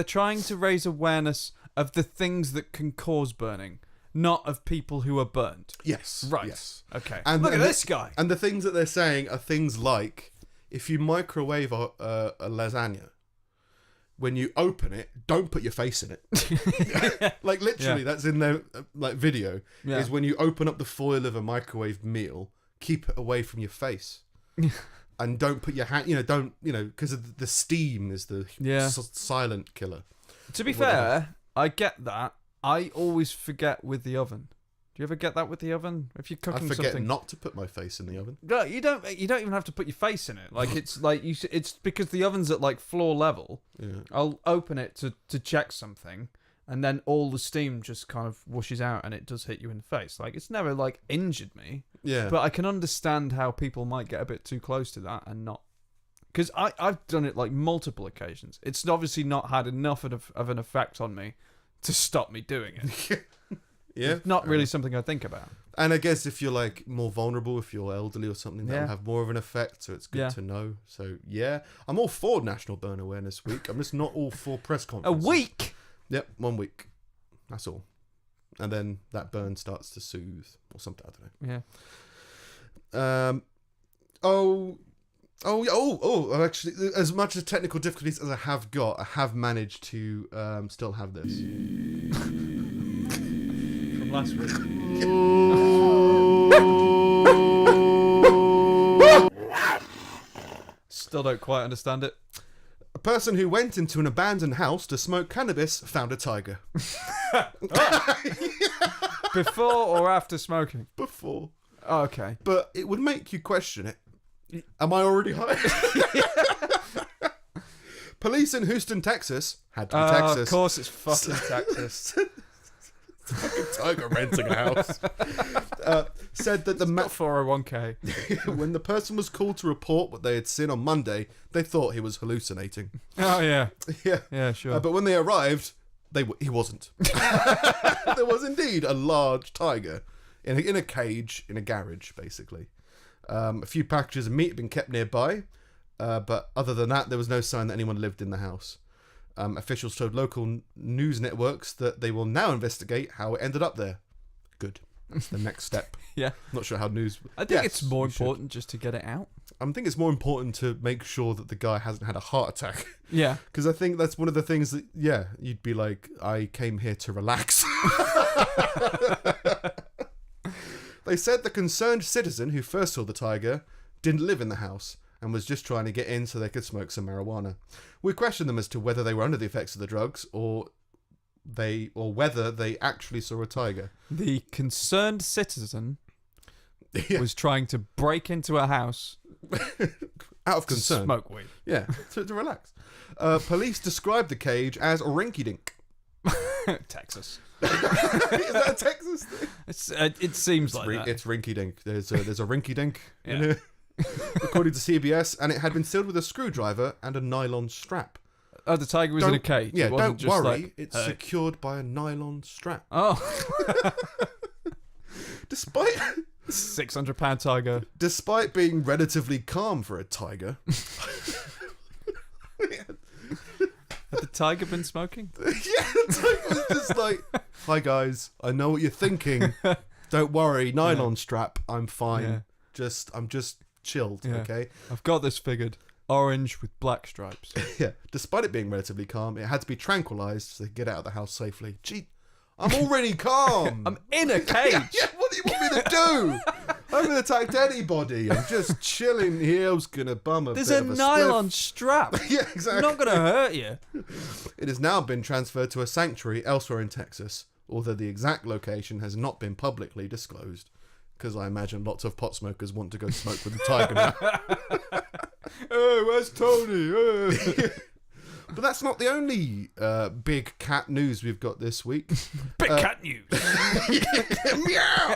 trying to raise awareness of the things that can cause burning, not of people who are burnt. Yes. Right. Yes. Okay. And Look at this guy. And the things that they're saying are things like, if you microwave a lasagna, when you open it, don't put your face in it. Like, literally, that's in their video. Yeah. Is when you open up the foil of a microwave meal, keep it away from your face. And don't put your hand, because the steam is the silent killer. To be fair, I get that. I always forget with the oven. Do you ever get that with the oven? If you're cooking I forget something, not to put my face in the oven. No, you don't even have to put your face in it. Like, it's like it's because the oven's at, like, floor level. Yeah. I'll open it to check something, and then all the steam just kind of whooshes out, and it does hit you in the face. Like, it's never, like, injured me. Yeah. But I can understand how people might get a bit too close to that and not. Because I've done it, like, multiple occasions. It's obviously not had enough of an effect on me to stop me doing it. Yeah. It's not really something I think about. And I guess if you're, like, more vulnerable, if you're elderly or something, that'll have more of an effect, so it's good to know. So, yeah. I'm all for National Burn Awareness Week. I'm just not all for press A conferences. week? Yep, 1 week. That's all. And then that burn starts to soothe or something. I don't know. Yeah. Actually, as much as technical difficulties as I have managed to still have this. From last week. Still don't quite understand it. A person who went into an abandoned house to smoke cannabis found a tiger. Before or after smoking? Before. Oh, okay. But it would make you question it. Am I already high? Police in Houston, Texas, had to be Texas. Of course it's fucking Texas. It's a fucking tiger renting a house. Said that the 401k. when the person was called to report what they had seen on Monday, they thought he was hallucinating. Oh, yeah. Yeah, sure. But when they arrived, he wasn't. There was indeed a large tiger in a cage in a garage, basically. A few packages of meat had been kept nearby, but other than that, there was no sign that anyone lived in the house. Officials told local news networks that they will now investigate how it ended up there. Good. That's the next step. Yeah. Not sure how news... I think it's more important just to get it out. I think it's more important to make sure that the guy hasn't had a heart attack. Yeah. Because I think that's one of the things that, you'd be like, I came here to relax. They said the concerned citizen who first saw the tiger didn't live in the house and was just trying to get in so they could smoke some marijuana. We questioned them as to whether they were under the effects of the drugs or whether they actually saw a tiger. The concerned citizen was trying to break into a house Out of concern. Smoke weed. Yeah, to relax. Police described the cage as rinky-dink. Texas. Is that a Texas thing? It seems like that. It's rinky-dink. There's a rinky-dink in Yeah. here. According to CBS, and it had been sealed with a screwdriver and a nylon strap. Oh, the tiger was in a cage. Yeah, It wasn't don't just worry. like, It's hey. secured by a nylon strap. Oh. Despite £600 tiger. despite being relatively calm for a tiger. Had the tiger been smoking? Yeah, the tiger was just like, "Hi guys, I know what you're thinking. Don't worry, nylon strap. I'm fine. Yeah. I'm just chilled. Yeah. Okay." I've got this figured. Orange with black stripes. Yeah. Despite it being relatively calm, it had to be tranquilized so they could get out of the house safely. Gee, I'm already calm. I'm in a cage. Yeah, what do you want me to do? I haven't attacked anybody. I'm just chilling here. I was gonna bum a There's bit a of a nylon spliff. strap. Yeah, exactly. Not going to hurt you. It has now been transferred to a sanctuary elsewhere in Texas, although the exact location has not been publicly disclosed. Because I imagine lots of pot smokers want to go smoke with the tiger now. Hey, where's Tony? Hey. But that's not the only big cat news we've got this week. Big cat news. Meow!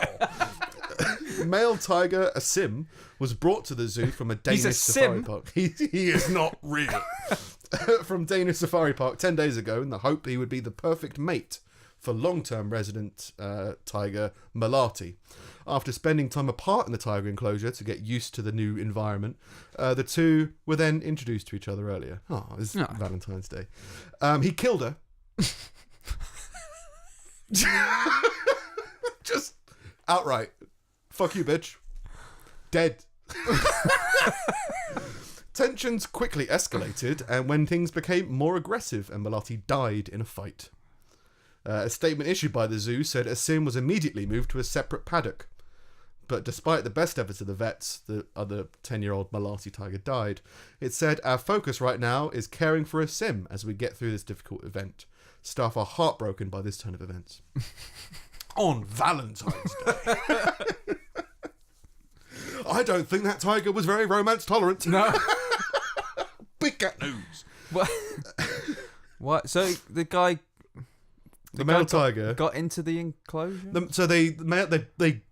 Male tiger Asim was brought to the zoo from a Danish a safari sim? park. He is not real. From Danish safari park 10 days ago in the hope he would be the perfect mate for long-term resident tiger Malati. After spending time apart in the tiger enclosure to get used to the new environment, the two were then introduced to each other earlier. Oh, it's Valentine's Day. He killed her. Just outright. Fuck you, bitch. Dead. Tensions quickly escalated, and when things became more aggressive, and Malati died in a fight. A statement issued by the zoo said Asim was immediately moved to a separate paddock. But despite the best efforts of the vets, the other 10-year-old Malati tiger died. It said, "Our focus right now is caring for Asim as we get through this difficult event. Staff are heartbroken by this turn of events." On Valentine's Day. I don't think that tiger was very romance tolerant. No. Big cat news. What? What? So the guy... The male tiger got into the enclosure? So they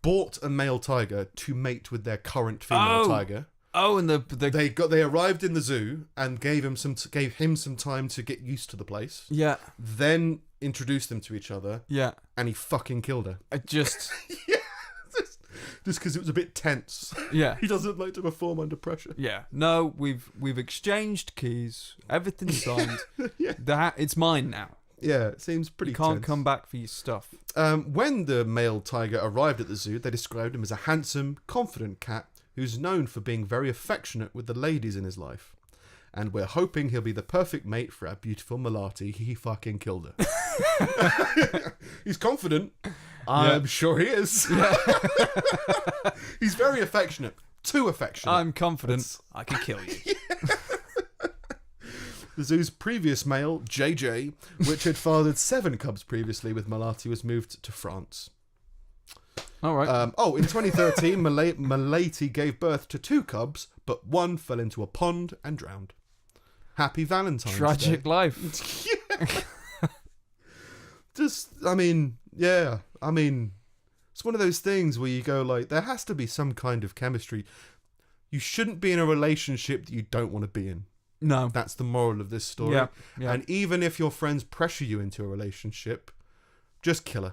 bought a male tiger to mate with their current female tiger. Oh, and They arrived in the zoo and gave him some time to get used to the place. Yeah. Then introduced them to each other. Yeah. And he fucking killed her. I just... Yeah. Just because it was a bit tense. Yeah. He doesn't like to perform under pressure. Yeah. No, we've exchanged keys. Everything's signed. Yeah. It's mine now. Yeah, it seems pretty You can't tense. come back for your stuff. When the male tiger arrived at the zoo, they described him as a handsome, confident cat who's known for being very affectionate with the ladies in his life. And we're hoping he'll be the perfect mate for our beautiful Malati. He fucking killed her. He's confident. I'm sure he is. Yeah. He's very affectionate. Too affectionate. I'm confident I can kill you. The zoo's previous male, JJ, which had fathered 7 cubs previously with Malati, was moved to France. All right. In 2013, Malati gave birth to 2 cubs, but one fell into a pond and drowned. Happy Valentine's Tragic Day. life. It's one of those things where you go like, there has to be some kind of chemistry. You shouldn't be in a relationship that you don't want to be in. No. That's the moral of this story. Yeah, yeah. And even if your friends pressure you into a relationship, just kill her.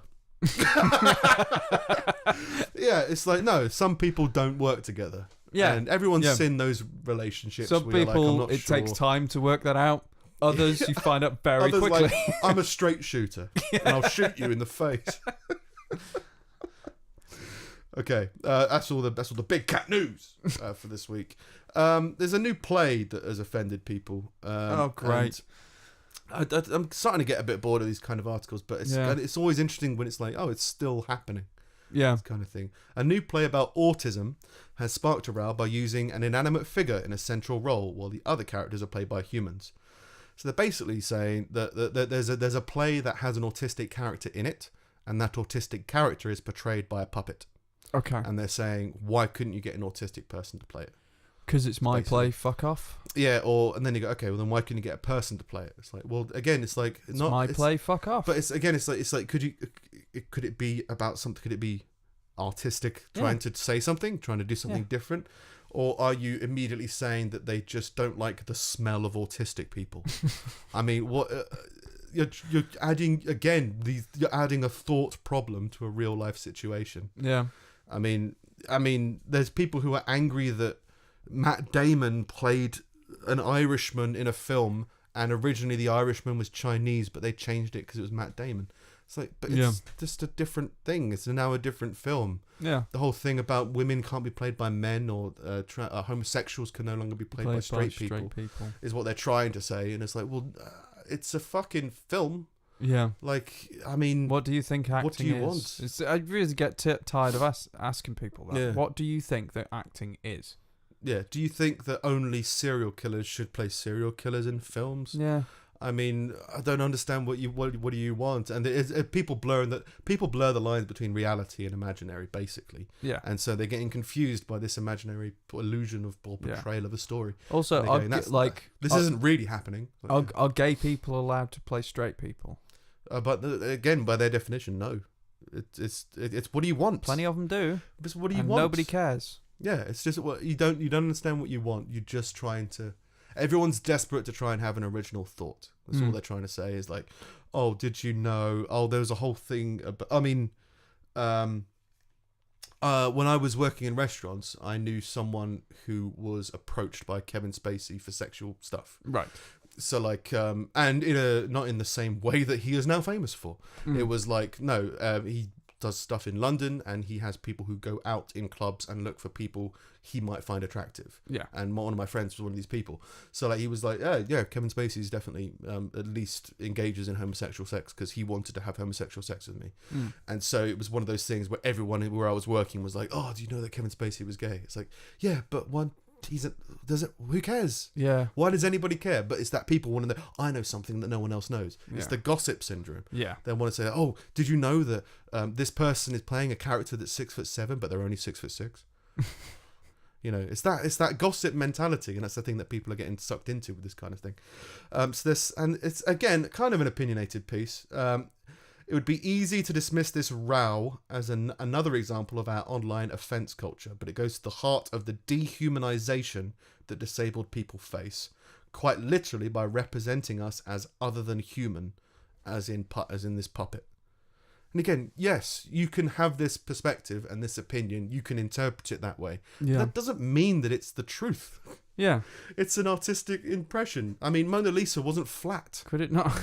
Yeah, it's like, no, some people don't work together. Yeah. And everyone's seen those relationships. Some where you're like, I'm people, not it sure. takes time to work that out. Others, you find out very Others quickly. like, I'm a straight shooter, and I'll shoot you in the face. Okay, that's all the big cat news for this week. There's a new play that has offended people. Oh, great. I'm starting to get a bit bored of these kind of articles, but it's always interesting when it's like, oh, it's still happening. Yeah. Kind of thing. A new play about autism has sparked a row by using an inanimate figure in a central role, while the other characters are played by humans. So they're basically saying that there's a play that has an autistic character in it, and that autistic character is portrayed by a puppet. Okay. And they're saying, why couldn't you get an autistic person to play it? Because it's my basically. play, fuck off. Yeah, and then you go, okay, well then why can you get a person to play it? It's like, well, again, it's like It's my play, fuck off. But it's like, could it be about something? Could it be artistic, trying to say something, trying to do something different, or are you immediately saying that they just don't like the smell of autistic people? I mean, what? You're adding you're adding a thought problem to a real life situation. Yeah. I mean, there's people who are angry that Matt Damon played an Irishman in a film, and originally the Irishman was Chinese, but they changed it because it was Matt Damon. It's like, but it's just a different thing. It's now a different film. Yeah. The whole thing about women can't be played by men, or homosexuals can no longer be played by straight people is what they're trying to say. And it's like, well, it's a fucking film. Yeah. Like, I mean, what do you think acting is? What do you want? I really get tired of asking people that. Yeah. What do you think that acting is? Yeah. Do you think that only serial killers should play serial killers in films? Yeah. I mean, I don't understand what do you want? And people blur the lines between reality and imaginary, basically. Yeah. And so they're getting confused by this imaginary illusion of or portrayal of a story. Also, this isn't really happening. Are gay people allowed to play straight people? But again, by their definition, no. It's what do you want? Plenty of them do. But what do you want? Nobody cares. Yeah, it's just what you don't understand what you want. You're just trying to. Everyone's desperate to try and have an original thought. That's all they're trying to say is like, oh, did you know? Oh, there was a whole thing. I mean, when I was working in restaurants, I knew someone who was approached by Kevin Spacey for sexual stuff. Right. So like, and not in the same way that he is now famous for. It was like, no, he does stuff in London, and he has people who go out in clubs and look for people he might find attractive. Yeah. And one of my friends was one of these people. So like, he was like, yeah, Kevin Spacey is definitely at least engages in homosexual sex because he wanted to have homosexual sex with me. And so it was one of those things where everyone where I was working was like, oh, do you know that Kevin Spacey was gay? It's like, yeah, but who cares? Yeah. Why does anybody care? But it's that people want to know, I know something that no one else knows. It's the gossip syndrome. Yeah. They want to say, oh, did you know that this person is playing a character that's 6'7", but they're only 6'6"? You know, it's that gossip mentality, and that's the thing that people are getting sucked into with this kind of thing. And it's again kind of an opinionated piece. It would be easy to dismiss this row as another example of our online offence culture, but it goes to the heart of the dehumanization that disabled people face, quite literally by representing us as other than human, as in this puppet. And again, yes, you can have this perspective and this opinion, you can interpret it that way. Yeah. That doesn't mean that it's the truth. Yeah. It's an artistic impression. I mean, Mona Lisa wasn't flat. Could it not?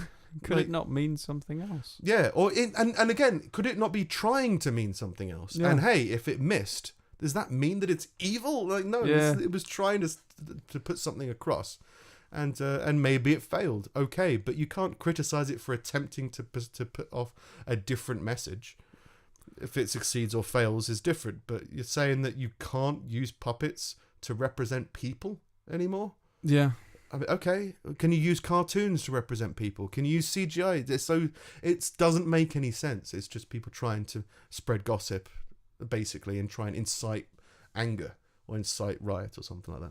Could it not mean something else? Yeah, and again, could it not be trying to mean something else? Yeah. And hey, if it missed, does that mean that it's evil? Like, no, it was trying to put something across, and maybe it failed. Okay, but you can't criticize it for attempting to put off a different message. If it succeeds or fails is different, but you're saying that you can't use puppets to represent people anymore? Yeah. I mean, okay, can you use cartoons to represent people? Can you use CGI? It doesn't make any sense. It's just people trying to spread gossip, basically, and try and incite anger or incite riot or something like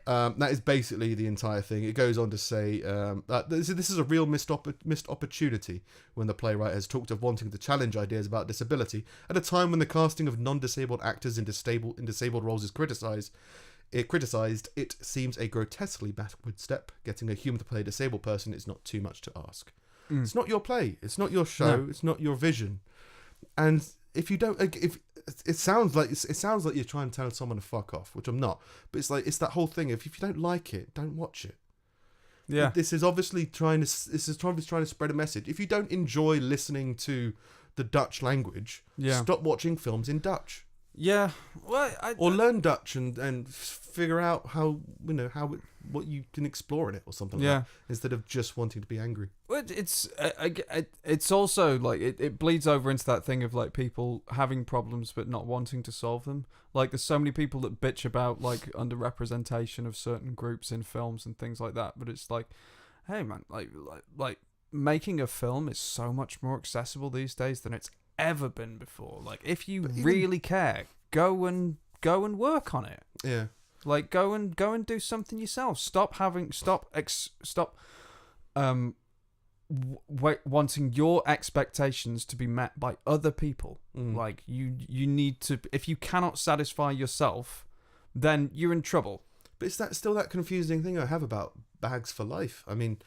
that. That is basically the entire thing. It goes on to say that this is a real missed opportunity when the playwright has talked of wanting to challenge ideas about disability at a time when the casting of non-disabled actors in disabled roles is criticized. It seems a grotesquely backward step. Getting a human to play a disabled person is not too much to ask. It's not your play. It's not your show. No. It's not your vision. And if you don't, if it sounds like you're trying to tell someone to fuck off, which I'm not. But it's that whole thing. If you don't like it, don't watch it. Yeah. This is obviously trying to spread a message. If you don't enjoy listening to the Dutch language, stop watching films in Dutch. Yeah, well, or learn Dutch and figure out what you can explore in it or something like that, instead of just wanting to be angry. Well, it's also like it bleeds over into that thing of like people having problems but not wanting to solve them. Like there's so many people that bitch about like underrepresentation of certain groups in films and things like that, but it's like, hey man, like making a film is so much more accessible these days than it's ever been before. Like if you really care, go and work on it. Yeah. Like, go and do something yourself. Stop wanting your expectations to be met by other people. Like, you need to. If you cannot satisfy yourself, then you're in trouble. But it's still that confusing thing I have about bags for life. I mean,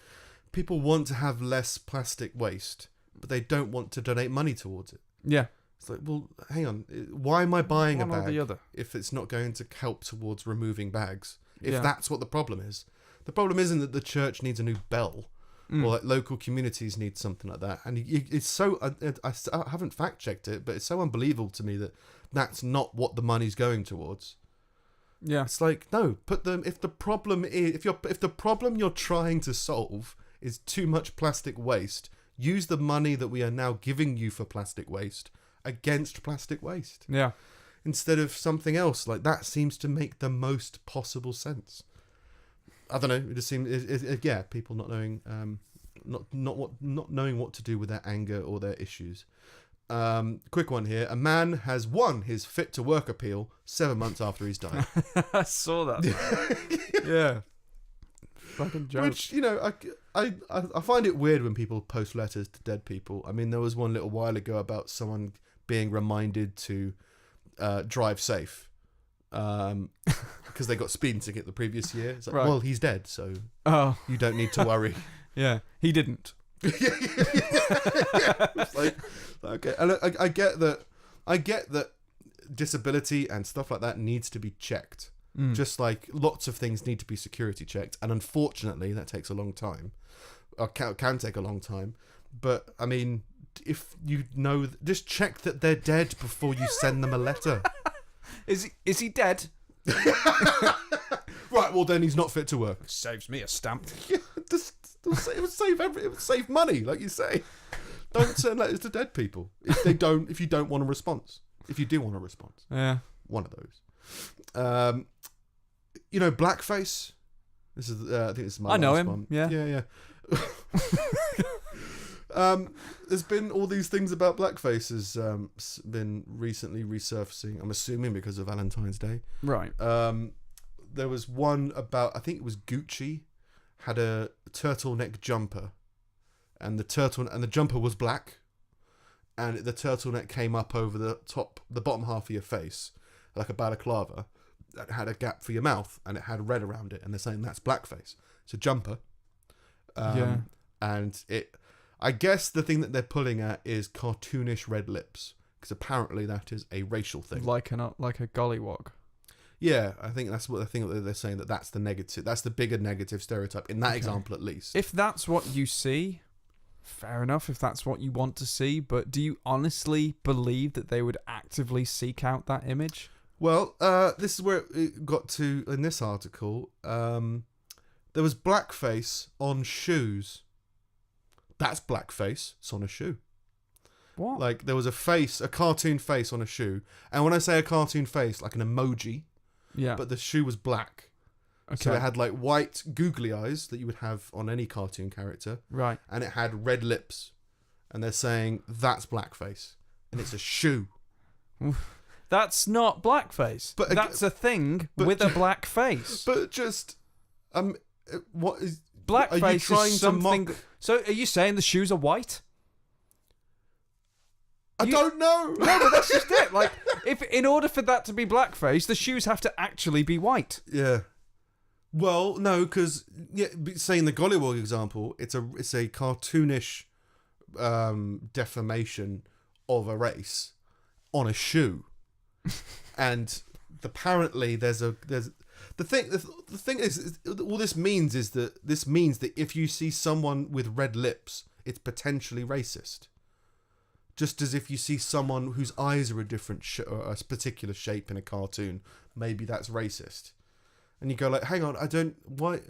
people want to have less plastic waste, but they don't want to donate money towards it. Yeah. It's like, well, hang on. Why am I buying a One or bag the other. if it's not going to help towards removing bags? If Yeah. that's what the problem is. The problem isn't that the church needs a new bell or like local communities need something like that. And it's so... I haven't fact-checked it, but it's so unbelievable to me that that's not what the money's going towards. Yeah. It's like, no, put them... If the problem you're trying to solve is too much plastic waste, use the money that we are now giving you for plastic waste against plastic waste. Yeah. Instead of something else. Like, that seems to make the most possible sense. I don't know. It just seems, yeah, people not knowing, not knowing what to do with their anger or their issues. Quick one here. A man has won his fit to work appeal 7 months after he's died. I saw that. Yeah. Fucking joke. Which, you know, I find it weird when people post letters to dead people. I mean, there was one little while ago about someone being reminded to drive safe. Because they got speeding ticket the previous year. It's like, well, he's dead, so you don't need to worry. Yeah, he didn't. It's like, okay, and I get that disability and stuff like that needs to be checked. Just like lots of things need to be security checked, and unfortunately, that takes a long time. Or can take a long time. But I mean, if you know, just check that they're dead before you send them a letter. Is he dead? Right, well then he's not fit to work. Saves me a stamp. Yeah, it would save money, like you say. Don't send letters to dead people if you don't want a response. If you do want a response, Yeah. one of those. You know, blackface. This is I think this is my. I know last him. one. Yeah. There's been all these things about blackface has been recently resurfacing. I'm assuming because of Valentine's Day. Right. There was one about, I think it was Gucci had a turtleneck jumper, and the jumper was black, and the turtleneck came up over the bottom half of your face like a balaclava that had a gap for your mouth, and it had red around it, and they're saying that's blackface. It's a jumper. Yeah. And I guess the thing that they're pulling at is cartoonish red lips, because apparently that is a racial thing. Like a gollywog. Yeah, I think that's what they're saying, that's the negative. That's the bigger negative stereotype in that example, at least. If that's what you see, fair enough. If that's what you want to see, but do you honestly believe that they would actively seek out that image? Well, this is where it got to in this article. There was blackface on shoes. That's blackface. It's on a shoe. What? Like, there was a cartoon face on a shoe. And when I say a cartoon face, like an emoji, Yeah. but the shoe was black. Okay. So it had like white googly eyes that you would have on any cartoon character. Right. And it had red lips. And they're saying that's blackface. And it's a shoe. That's not blackface. But that's a thing with a black face. But just, what is... Blackface are you trying is something... to mock... So are you saying the shoes are white? I don't know. No, but that's just it. Like, if in order for that to be blackface, the shoes have to actually be white. Yeah. Well, no, because saying the Gollywog example, it's a cartoonish deformation of a race on a shoe, and apparently the thing is all this means is that if you see someone with red lips, it's potentially racist. Just as if you see someone whose eyes are a different or a particular shape in a cartoon, maybe that's racist. And you go like, hang on, why?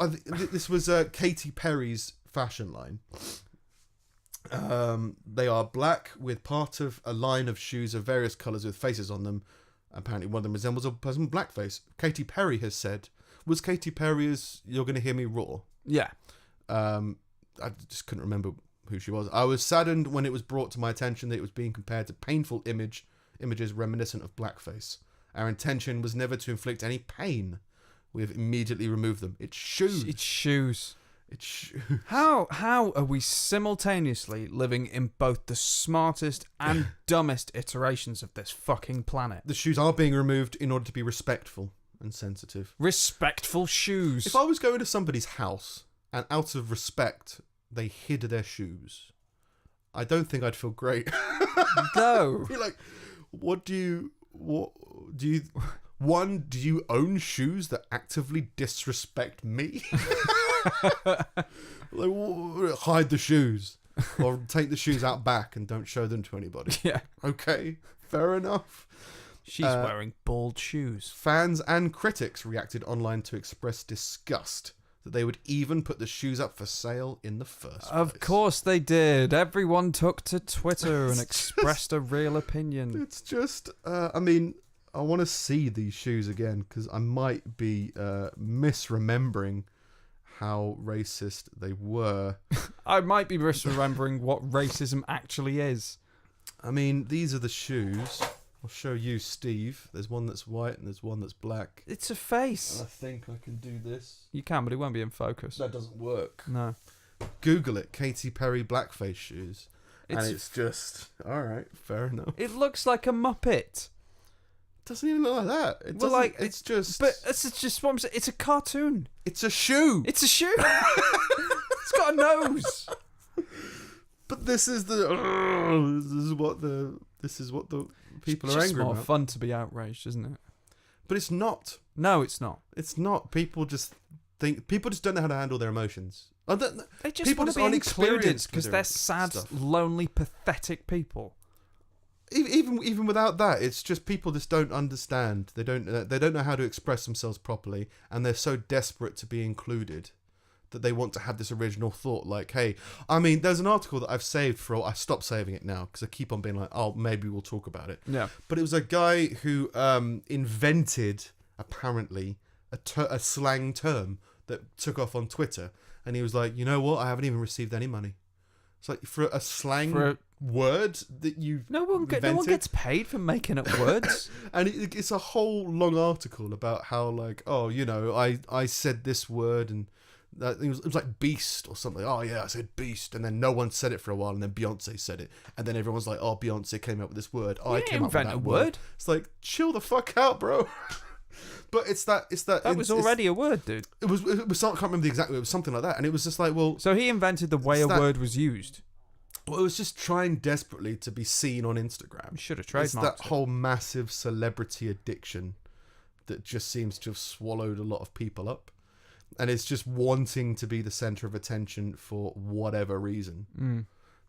This was Katy Perry's fashion line. They are black with part of a line of shoes of various colours with faces on them. Apparently one of them resembles a person with blackface. Katy Perry has said, was Katy Perry's You're Gonna Hear Me Roar? Yeah. I just couldn't remember who she was. I was saddened when it was brought to my attention that it was being compared to painful images reminiscent of blackface. Our intention was never to inflict any pain. We have immediately removed them. It's shoes. It's shoes. It's shoes. How are we simultaneously living in both the smartest and dumbest iterations of this fucking planet? The shoes are being removed in order to be respectful and sensitive. Respectful shoes. If I was going to somebody's house and out of respect they hid their shoes, I don't think I'd feel great. No. Be like, do you own shoes that actively disrespect me? Like, hide the shoes or take the shoes out back and don't show them to anybody. Yeah. Okay, fair enough. She's wearing bald shoes. Fans and critics reacted online to express disgust that they would even put the shoes up for sale in the first place. Of course they did. Everyone took to Twitter and expressed a real opinion. It's just, I mean, I want to see these shoes again because I might be misremembering how racist they were. I might be misremembering what racism actually is. I mean, these are the shoes. I'll show you, Steve. There's one that's white and there's one that's black. It's a face. I think I can do this. You can, but it won't be in focus. That doesn't work. No. Google it, Katy Perry blackface shoes. And it's just, all right, fair enough. It looks like a Muppet. Doesn't even look like that. It Well, doesn't, like, it's just... But it's just what I'm saying. It's a cartoon. It's a shoe. It's a shoe. It's got a nose. But this is the... This is what the people It's are just angry more about. fun to be outraged, isn't it? But it's not. No, it's not. It's not. People just don't know how to handle their emotions. They just people want to be included inexperienced because with they're their sad, stuff. lonely, pathetic people. Even without that, it's just people just don't understand. They don't know how to express themselves properly, and they're so desperate to be included that they want to have this original thought. Like, hey, I mean, there's an article that I've saved I stopped saving it now because I keep on being like, oh, maybe we'll talk about it. Yeah. But it was a guy who invented apparently a slang term that took off on Twitter, and he was like, you know what? I haven't even received any money. It's like for a slang word that you No one gets paid for making up words. And it's a whole long article about how, like, oh, you know, I said this word and that it was like beast or something. Oh yeah, I said beast, and then no one said it for a while, and then Beyonce said it, and then everyone's like, oh, Beyonce came up with this word. Oh, I came up with that word. It's like, chill the fuck out, bro. But it's that was already a word, dude. It was I can't remember the exact word. It was something like that, and it was just like, well. So he invented the way a word was used. Well, it was just trying desperately to be seen on Instagram. You should have trademarked It's that whole massive celebrity addiction that just seems to have swallowed a lot of people up, and it's just wanting to be the center of attention for whatever reason.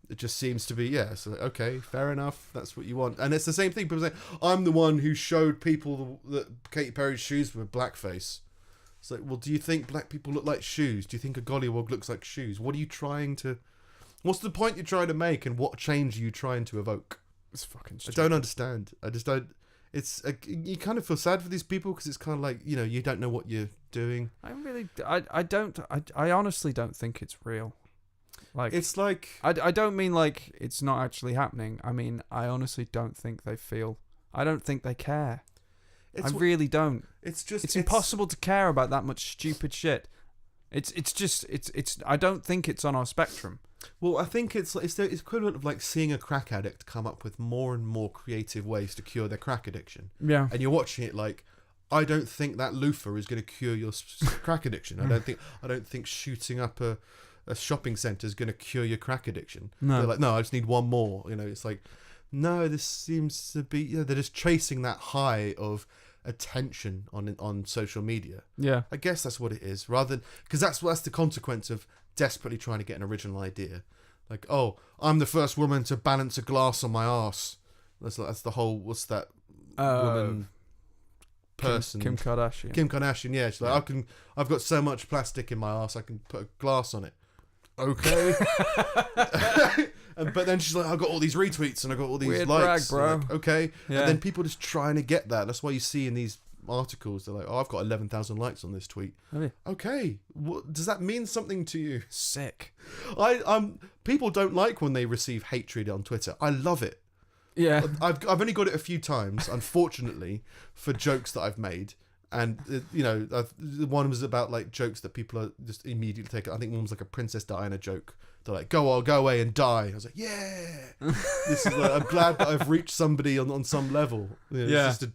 It just seems to be, so okay, fair enough, that's what you want. And it's the same thing, people say, I'm the one who showed people that Katy Perry's shoes were blackface. It's like, well, do you think black people look like shoes? Do you think a gollywog looks like shoes? What's the point you're trying to make, and what change are you trying to evoke? It's fucking stupid. I don't understand. I just don't. It's you kind of feel sad for these people because it's kind of like, you know, you don't know what you're doing. I honestly don't think it's real. Like, it's like, I don't mean like it's not actually happening. I mean, I honestly don't think they feel. I don't think they care. I really don't. It's impossible to care about that much stupid shit. It's I don't think it's on our spectrum. Well, I think it's the equivalent of like seeing a crack addict come up with more and more creative ways to cure their crack addiction. Yeah. And you're watching it like, I don't think that loofah is going to cure your crack addiction. I don't think shooting up a shopping centre is going to cure your crack addiction. No. They're like, no, I just need one more. You know, it's like, no, this seems to be, they're just chasing that high of attention on social media. Yeah. I guess that's what it is, rather than, because that's the consequence of desperately trying to get an original idea. Like, oh, I'm the first woman to balance a glass on my arse. That's the whole, what's that woman person? Kim Kardashian. Kim Kardashian, yeah. She's like, I've got so much plastic in my arse, I can put a glass on it. Okay. But then she's like, I've got all these retweets and I've got all these weird likes. Brag, bro. Like, okay. Yeah. And then people just trying to get that. That's why you see in these articles, they're like, oh, I've got 11,000 likes on this tweet. Really? Okay. Does that mean something to you? Sick. People don't like when they receive hatred on Twitter. I love it. Yeah. I've only got it a few times, unfortunately, for jokes that I've made. And, one was about, like, jokes that people are just immediately taking. I think one was, like, a Princess Diana joke. They're like, go away and die. I was like, yeah. This is like, I'm glad that I've reached somebody on some level. It's just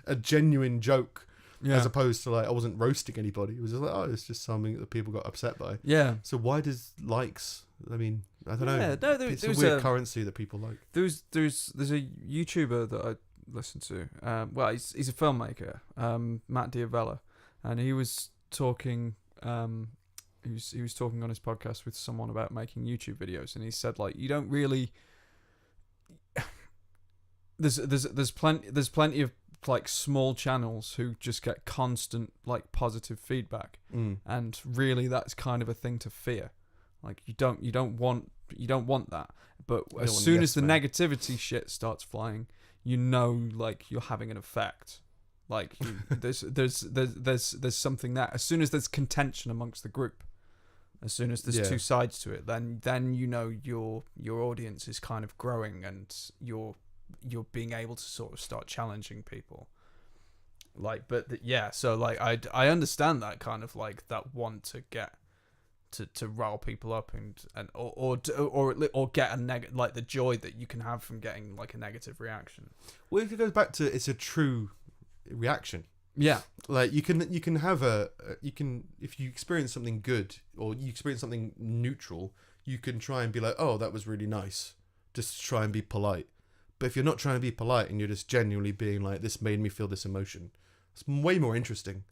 a genuine joke. Yeah. As opposed to, like, I wasn't roasting anybody. It was just like, it's just something that people got upset by. Yeah. So why does likes... I mean, I don't know. No, it's a weird currency that people like. There's a YouTuber that I listen to. He's a filmmaker, Matt Diavella, and he was talking. He was talking on his podcast with someone about making YouTube videos, and he said, like, you don't really. There's plenty of, like, small channels who just get constant, like, positive feedback, and really that's kind of a thing to fear. Like, you don't want that. But as soon as the negativity shit starts flying, like, you're having an effect. Like, there's something there. As soon as there's contention amongst the group, as soon as there's two sides to it, then your audience is kind of growing, and you're being able to sort of start challenging people. Like, so, like, I understand that kind of, like, that want to get to rile people up or get like the joy that you can have from getting, like, a negative reaction. Well, if it goes back to it's a true reaction. Yeah, like you can have if you experience something good or you experience something neutral, you can try and be like, oh, that was really nice, just try and be polite. But if you're not trying to be polite and you're just genuinely being like, this made me feel this emotion, it's way more interesting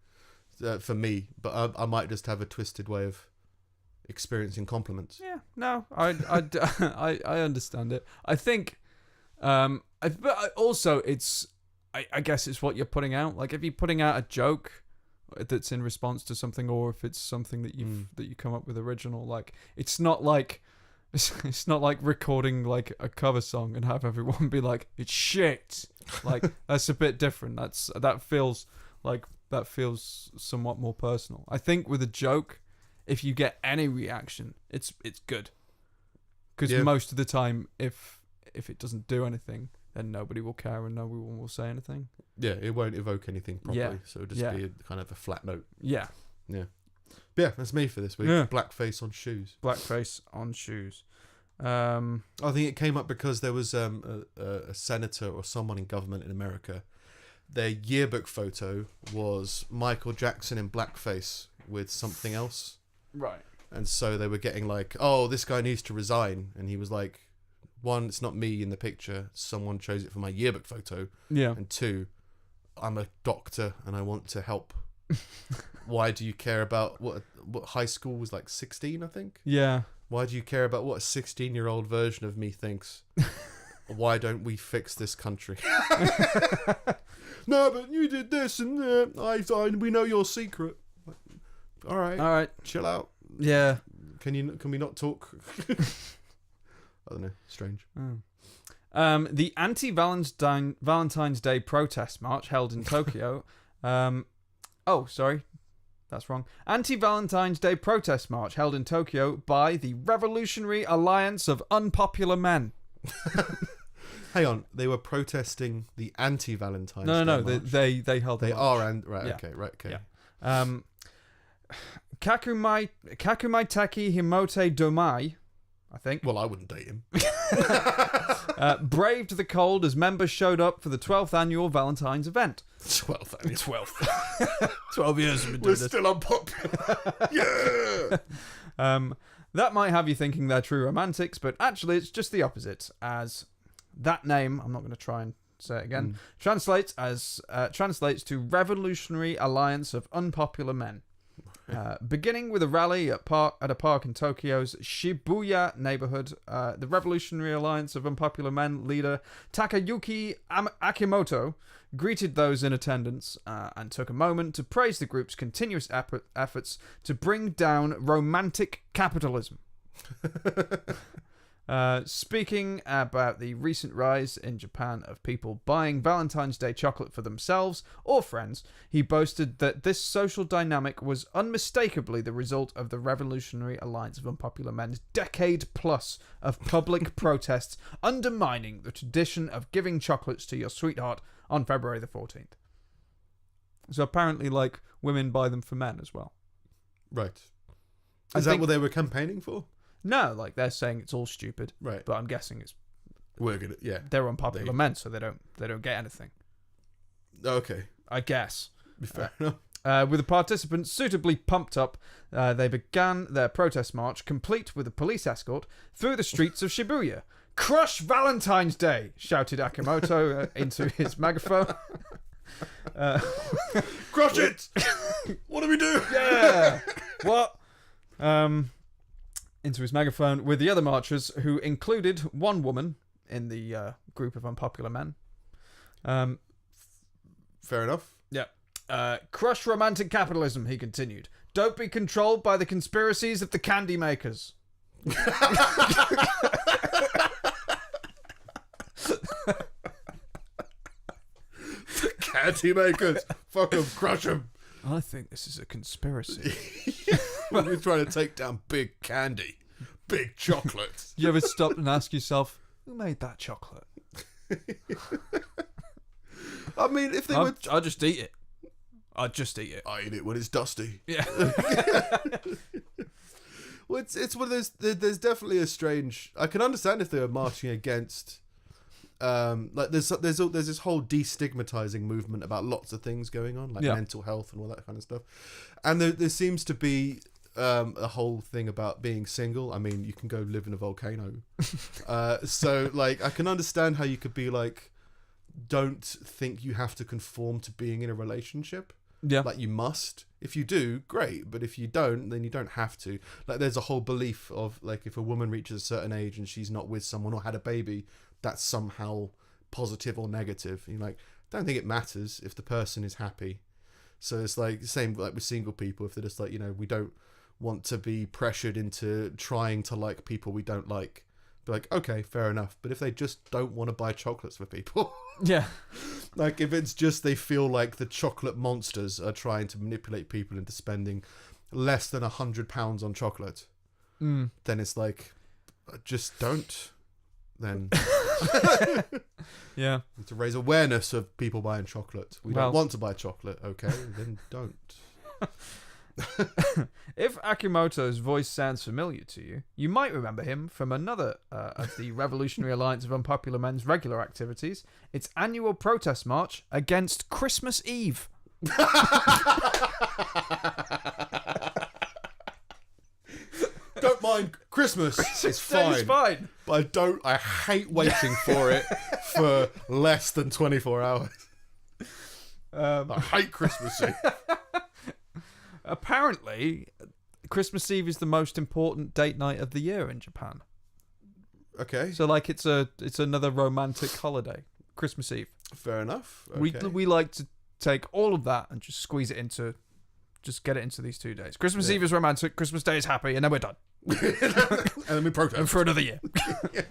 for me. But I might just have a twisted way of experiencing compliments. Yeah, no, I understand it. I think, but also I guess it's what you're putting out. Like, if you're putting out a joke that's in response to something, or if it's something that you come up with original, like, it's not like recording, like, a cover song and have everyone be like, it's shit. Like, that's a bit different. That feels somewhat more personal. I think with a joke, if you get any reaction, it's good. Because most of the time, if it doesn't do anything, then nobody will care and no one will say anything. Yeah, it won't evoke anything properly, so it'll just be a kind of a flat note. Yeah. Yeah. But yeah, that's me for this week. Yeah. Blackface on shoes. Blackface on shoes. I think it came up because there was a senator or someone in government in America. Their yearbook photo was Michael Jackson in blackface with something else. Right. And so they were getting like, oh, this guy needs to resign. And he was like, one, it's not me in the picture. Someone chose it for my yearbook photo. Yeah. And two, I'm a doctor and I want to help. Why do you care about what high school was like 16, I think? Yeah. Why do you care about what a 16-year-old version of me thinks? Why don't we fix this country? No, but you did this and we know your secret. All right, chill out. Yeah. Can we not talk? I don't know. Strange. The anti-Valentine's Day protest march held in Tokyo. Sorry. That's wrong. Anti-Valentine's Day protest march held in Tokyo by the Revolutionary Alliance of Unpopular Men. Hang on, they were protesting the anti-Valentine's Day No, march. they held. They are right. Yeah. Okay. Yeah. Kakumaiteki Himote Domai, I think. Well, I wouldn't date him. Braved the cold as members showed up for the 12th annual Valentine's event. 12th annual. 12th. 12 years we've been doing this. We're still unpopular. Yeah. That might have you thinking they're true romantics, but actually it's just the opposite, as that name, I'm not going to try and say it again, translates to Revolutionary Alliance of Unpopular Men. Beginning with a rally at a park in Tokyo's Shibuya neighborhood, the Revolutionary Alliance of Unpopular Men leader Takayuki Akimoto greeted those in attendance and took a moment to praise the group's continuous efforts to bring down romantic capitalism. Speaking about the recent rise in Japan of people buying Valentine's Day chocolate for themselves or friends, he boasted that this social dynamic was unmistakably the result of the Revolutionary Alliance of Unpopular Men's decade plus of public protests undermining the tradition of giving chocolates to your sweetheart on February the 14th. So apparently, like, women buy them for men as well. Right. Is that what they were campaigning for? No, like, they're saying it's all stupid. Right. But I'm guessing it's... We're gonna... Yeah. They're unpopular men, so they don't get anything. Okay. I guess. Fair enough. With the participants suitably pumped up, they began their protest march, complete with a police escort, through the streets of Shibuya. "Crush Valentine's Day!" shouted Akimoto into his megaphone. Crush it! What do we do? Yeah! What? Into his megaphone with the other marchers, who included one woman in the group of unpopular men. Fair enough. Yeah. "Crush romantic capitalism," he continued. "Don't be controlled by the conspiracies of the candy makers." Candy makers. Fuck them. Crush them. I think this is a conspiracy. We're trying to take down big candy. Big chocolate. You ever stop and ask yourself, who made that chocolate? I mean, if they were... I'll just eat it. I'll just eat it. I eat it when it's dusty. Yeah. Well, it's one of those... There's definitely a strange... I can understand if they were marching against... like there's this whole destigmatizing movement about lots of things going on, like mental health and all that kind of stuff, and there seems to be a whole thing about being single. I mean, you can go live in a volcano, so like I can understand how you could be like, don't think you have to conform to being in a relationship. Yeah, like you must. If you do, great, but if you don't, then you don't have to. Like there's a whole belief of like if a woman reaches a certain age and she's not with someone or had a baby, that's somehow positive or negative. And you're like, don't think it matters if the person is happy. So it's like the same like with single people. If they're just like, you know, we don't want to be pressured into trying to like people we don't like. Be like, okay, fair enough. But if they just don't want to buy chocolates for people, yeah, like if it's just they feel like the chocolate monsters are trying to manipulate people into spending less than £100 on chocolate, then it's like, just don't. Then yeah, to raise awareness of people buying chocolate. We don't want to buy chocolate, okay? Then don't. If Akimoto's voice sounds familiar to you, you might remember him from another of the Revolutionary Alliance of Unpopular Men's regular activities, its annual protest march against Christmas Eve. Don't mind Christmas. It's fine. It's fine. But I hate waiting for it for less than 24 hours. I hate Christmas Eve. Apparently, Christmas Eve is the most important date night of the year in Japan. Okay. So like it's another romantic holiday, Christmas Eve. Fair enough. Okay. We like to take all of that and just squeeze it into, just get it into these 2 days. Christmas Eve is romantic, Christmas Day is happy, and then we're done. And then we protest for another year. Yeah.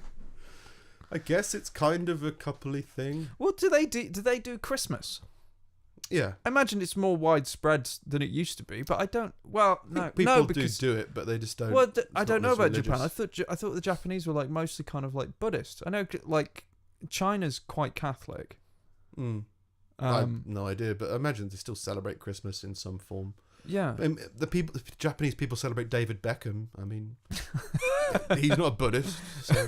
I guess it's kind of a coupley thing. What do they do? Do they do Christmas? Yeah. I imagine it's more widespread than it used to be, but I don't. Well, no, people because do it, but they just don't. Well, I don't know about religious. Japan. I thought the Japanese were like mostly kind of like Buddhist. I know like China's quite Catholic. I have no idea, but I imagine they still celebrate Christmas in some form. Yeah. The Japanese people celebrate David Beckham. I mean, he's not a Buddhist. So.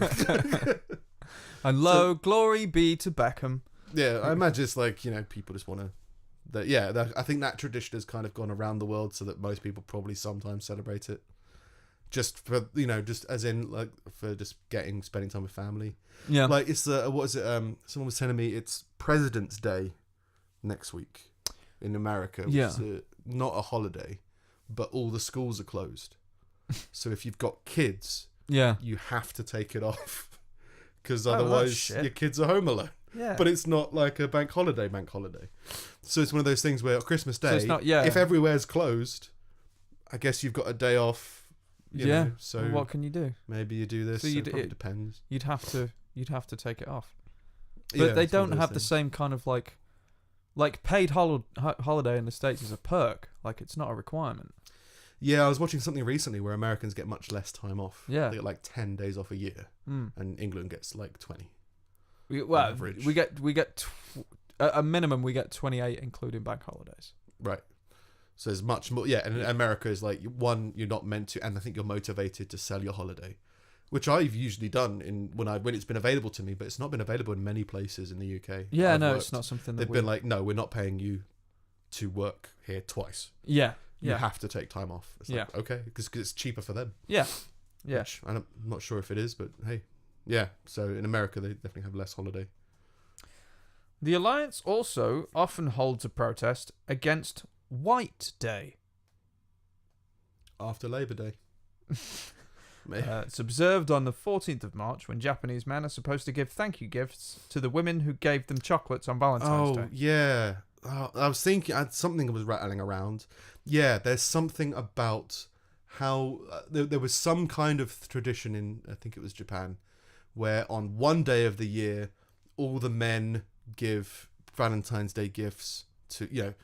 And glory be to Beckham. Yeah, I imagine it's like, you know, people just want to... I think that tradition has kind of gone around the world so that most people probably sometimes celebrate it. Just for, you know, just as in, like, for just spending time with family. Yeah. Like, it's, what is it? Someone was telling me it's President's Day next week in America. Which is not a holiday, but all the schools are closed. So if you've got kids, you have to take it off. Because otherwise your kids are home alone. Yeah. But it's not like a bank holiday. So it's one of those things where Christmas Day, if everywhere's closed, I guess you've got a day off you know, so well, what can you do? maybe you do this. So It probably depends. You'd have to take it off. But they don't have the same kind of like paid holiday in the States is a perk. Like, it's not a requirement. Yeah, I was watching something recently where Americans get much less time off. Yeah. They get like 10 days off a year, and England gets like 20. We get at a minimum we get 28, including bank holidays. Right. So there's much more. Yeah, and America is like, one, you're not meant to, and I think you're motivated to sell your holiday, which I've usually done when it's been available to me, but it's not been available in many places in the UK. Yeah, it's not something that they've been like, no, we're not paying you to work here twice. Yeah. You have to take time off. It's like, okay, because it's cheaper for them. Yeah. Which I'm not sure if it is, but hey, yeah. So in America, they definitely have less holiday. The Alliance also often holds a protest against White Day. After Labor Day. It's observed on the 14th of March, when Japanese men are supposed to give thank you gifts to the women who gave them chocolates on Valentine's Day. Oh, yeah. I was thinking, something was rattling around. Yeah, there's something about how there was some kind of tradition in, I think it was Japan, where on one day of the year, all the men give Valentine's Day gifts to,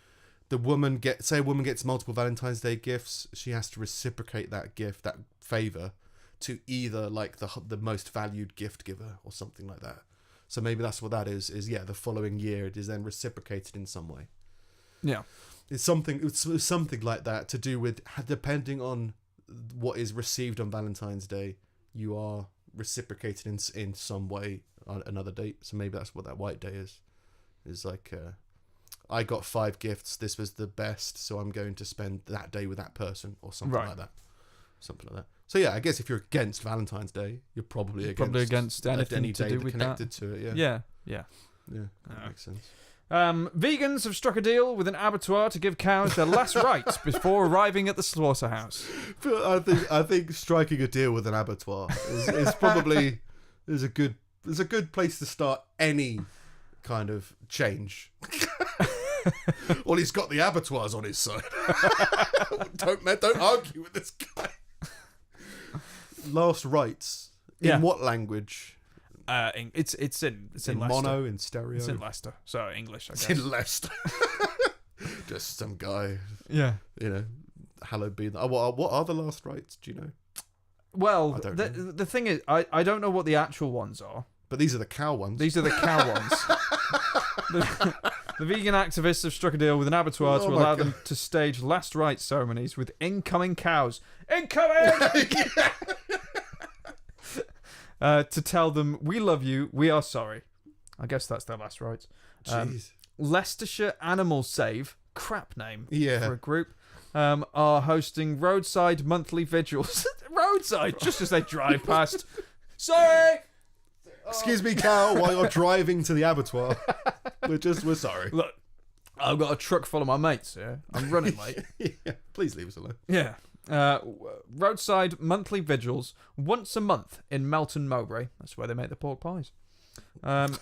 the woman say a woman gets multiple Valentine's Day gifts, she has to reciprocate that gift, that favor, to either like the most valued gift giver or something like that. So maybe that's what that is the following year it is then reciprocated in some way. Yeah. It's something like that to do with, depending on what is received on Valentine's Day, you are reciprocated in some way on another date. So maybe that's what that White Day is. It's like, I got 5 gifts, this was the best, so I'm going to spend that day with that person, or something like that. Something like that. So yeah, I guess if you're against Valentine's Day, you're probably against anything any to day do with connected that. to it. Yeah. That makes sense. Vegans have struck a deal with an abattoir to give cows their last rites before arriving at the slaughterhouse. But I think striking a deal with an abattoir is probably is a good place to start any kind of change. Well, he's got the abattoirs on his side. Don't argue with this guy. Last rites. In what language? It's in Leicester. Mono, in stereo. It's in Leicester. So English, I guess. It's in Leicester. Just some guy. Yeah. Hallowed be. What are the last rites? Do you know? Well, the thing is, I don't know what the actual ones are. But these are the cow ones. These are the cow ones. The vegan activists have struck a deal with an abattoir to allow them to stage last rites ceremonies with incoming cows. Incoming! To tell them, we love you, we are sorry. I guess that's their last rites. Jeez. Leicestershire Animal Save, crap name for a group, are hosting roadside monthly vigils. Roadside, just as they drive past. Sorry! Excuse me, cow, while you're driving to the abattoir. We're sorry. Look, I've got a truck full of my mates here. I'm running late. Yeah, please leave us alone. Yeah. Roadside monthly vigils once a month in Melton Mowbray. That's where they make the pork pies.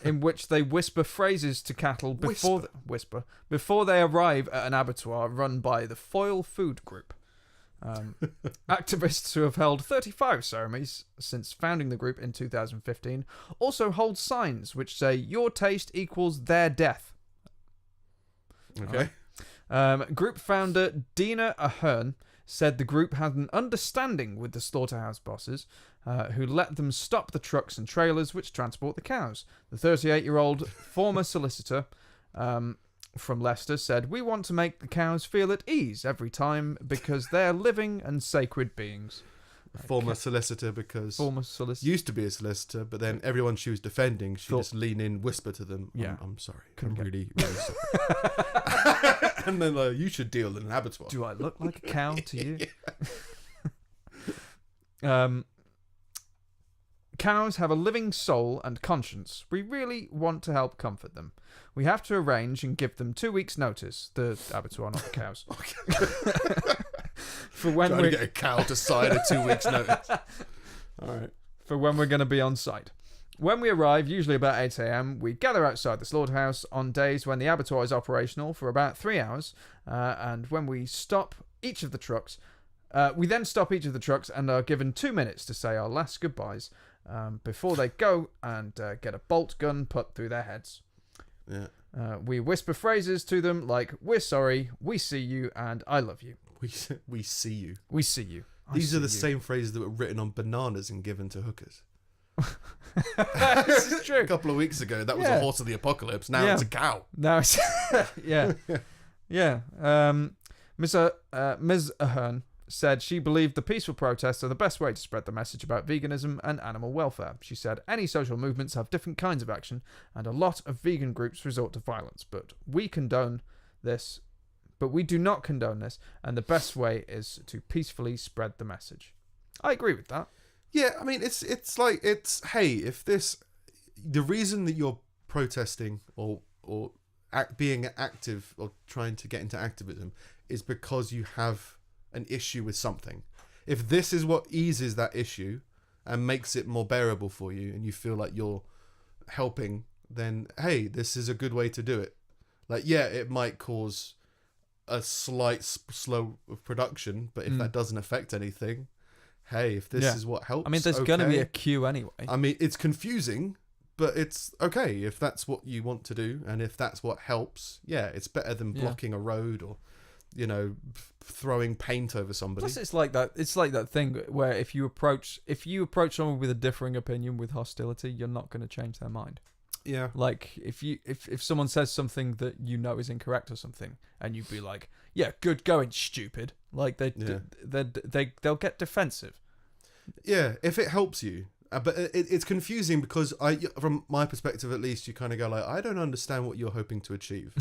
In which they whisper phrases to cattle before they arrive at an abattoir run by the Foyle Food Group. Activists who have held 35 ceremonies since founding the group in 2015 also hold signs which say your taste equals their death. Okay. Group founder Dina Ahern said the group had an understanding with the slaughterhouse bosses who let them stop the trucks and trailers which transport the cows. The 38-year-old former solicitor from Leicester said, we want to make the cows feel at ease every time because they're living and sacred beings. Former solicitor because used to be a solicitor, but then everyone she was defending, she just lean in, whisper to them, I'm sorry. I'm really, really sorry. And then you should deal in an abattoir. Do I look like a cow to you? Cows have a living soul and conscience. We really want to help comfort them. We have to arrange and give them 2 weeks' notice. The abattoir, not the cows. For when Trying to get a cow to sign a 2 weeks' notice. All right. For when we're going to be on site. When we arrive, usually about 8 a.m, we gather outside the slaughterhouse on days when the abattoir is operational for about 3 hours. And when we stop each of the trucks, We then stop each of the trucks and are given 2 minutes to say our last goodbyes before they go and get a bolt gun put through their heads. Yeah. We whisper phrases to them like, "We're sorry, we see you, and I love you." We see you. We see you. These are the same phrases that were written on bananas and given to hookers. This is true. A couple of weeks ago, that was a horse of the apocalypse. Now it's a cow. Now it's yeah. Ms. Ahern said she believed the peaceful protests are the best way to spread the message about veganism and animal welfare. She said any social movements have different kinds of action, and a lot of vegan groups resort to violence. But we do not condone this, and the best way is to peacefully spread the message. I agree with that. Yeah, I mean, hey, if the reason that you're protesting or being active or trying to get into activism is because you have an issue with something. If this is what eases that issue and makes it more bearable for you and you feel like you're helping, then hey, this is a good way to do it. Like, yeah, it might cause a slight slow of production, but if that doesn't affect anything, hey, if this is what helps, I mean, there's going to be a queue anyway. I mean, it's confusing, but it's okay if that's what you want to do, and if that's what helps. Yeah, it's better than blocking a road or, throwing paint over somebody. Plus, it's like that thing where if you approach someone with a differing opinion with hostility, you're not going to change their mind. Yeah. Like if someone says something that is incorrect or something, and you'd be like, "Yeah, good going, stupid." Like they'll get defensive. Yeah, if it helps you. But it's confusing because from my perspective at least, you kind of go like, I don't understand what you're hoping to achieve.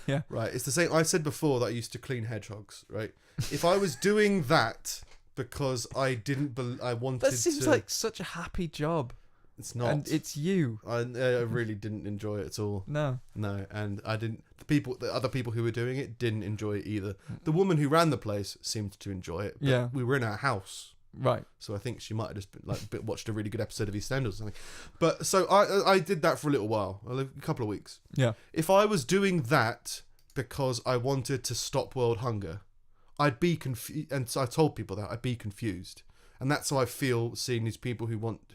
Yeah. Right. It's the same. I said before that I used to clean hedgehogs. Right. If I was doing that because I wanted to. That seems like such a happy job. It's not. And it's you. I really didn't enjoy it at all. No. And I didn't. The other people who were doing it didn't enjoy it either. The woman who ran the place seemed to enjoy it. But yeah. We were in our house. Right. So I think she might have just been watched a really good episode of EastEnders or something. But so I did that for a little while, a couple of weeks. Yeah. If I was doing that because I wanted to stop world hunger, I'd be confused. And so I told people that I'd be confused. And that's how I feel seeing these people who want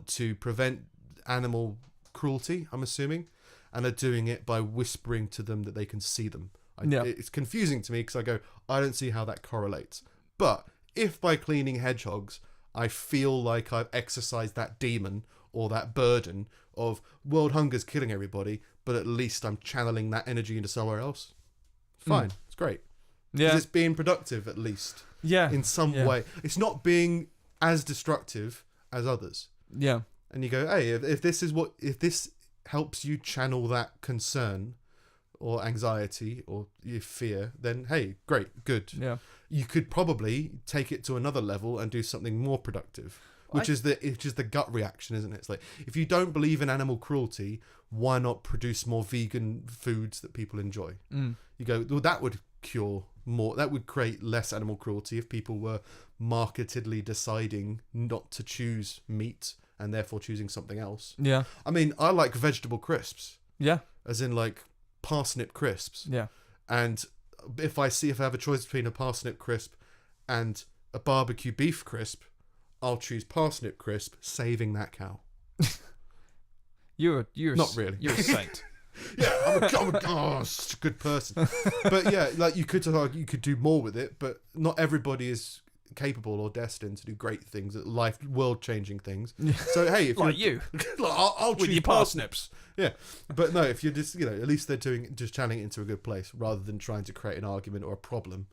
to prevent animal cruelty, I'm assuming, and are doing it by whispering to them that they can see them. It's confusing to me because I go, I don't see how that correlates. But if by cleaning hedgehogs, I feel like I've exercised that demon or that burden of world hunger's killing everybody, but at least I'm channeling that energy into somewhere else, fine. It's great. Yeah. It's being productive at least. Yeah. In some way. It's not being as destructive as others. Yeah. And you go, hey, if this helps you channel that concern or anxiety or your fear, then hey, great, good. Yeah. You could probably take it to another level and do something more productive, which is the gut reaction, isn't it? It's like, if you don't believe in animal cruelty, why not produce more vegan foods that people enjoy? You go, well, that would cure more, that would create less animal cruelty if people were marketedly deciding not to choose meat and therefore choosing something else. Yeah. I mean, I like vegetable crisps. Yeah. As in like parsnip crisps. Yeah. And if I have a choice between a parsnip crisp and a barbecue beef crisp, I'll choose parsnip crisp, saving that cow. You're not really. You're a saint. Yeah, I'm such a good person. But yeah, like you could do more with it, but not everybody is capable or destined to do great things, world-changing things. So hey, if like you, I'll choose with your parsnips. Yeah, but no, if you're just at least they're channeling it into a good place rather than trying to create an argument or a problem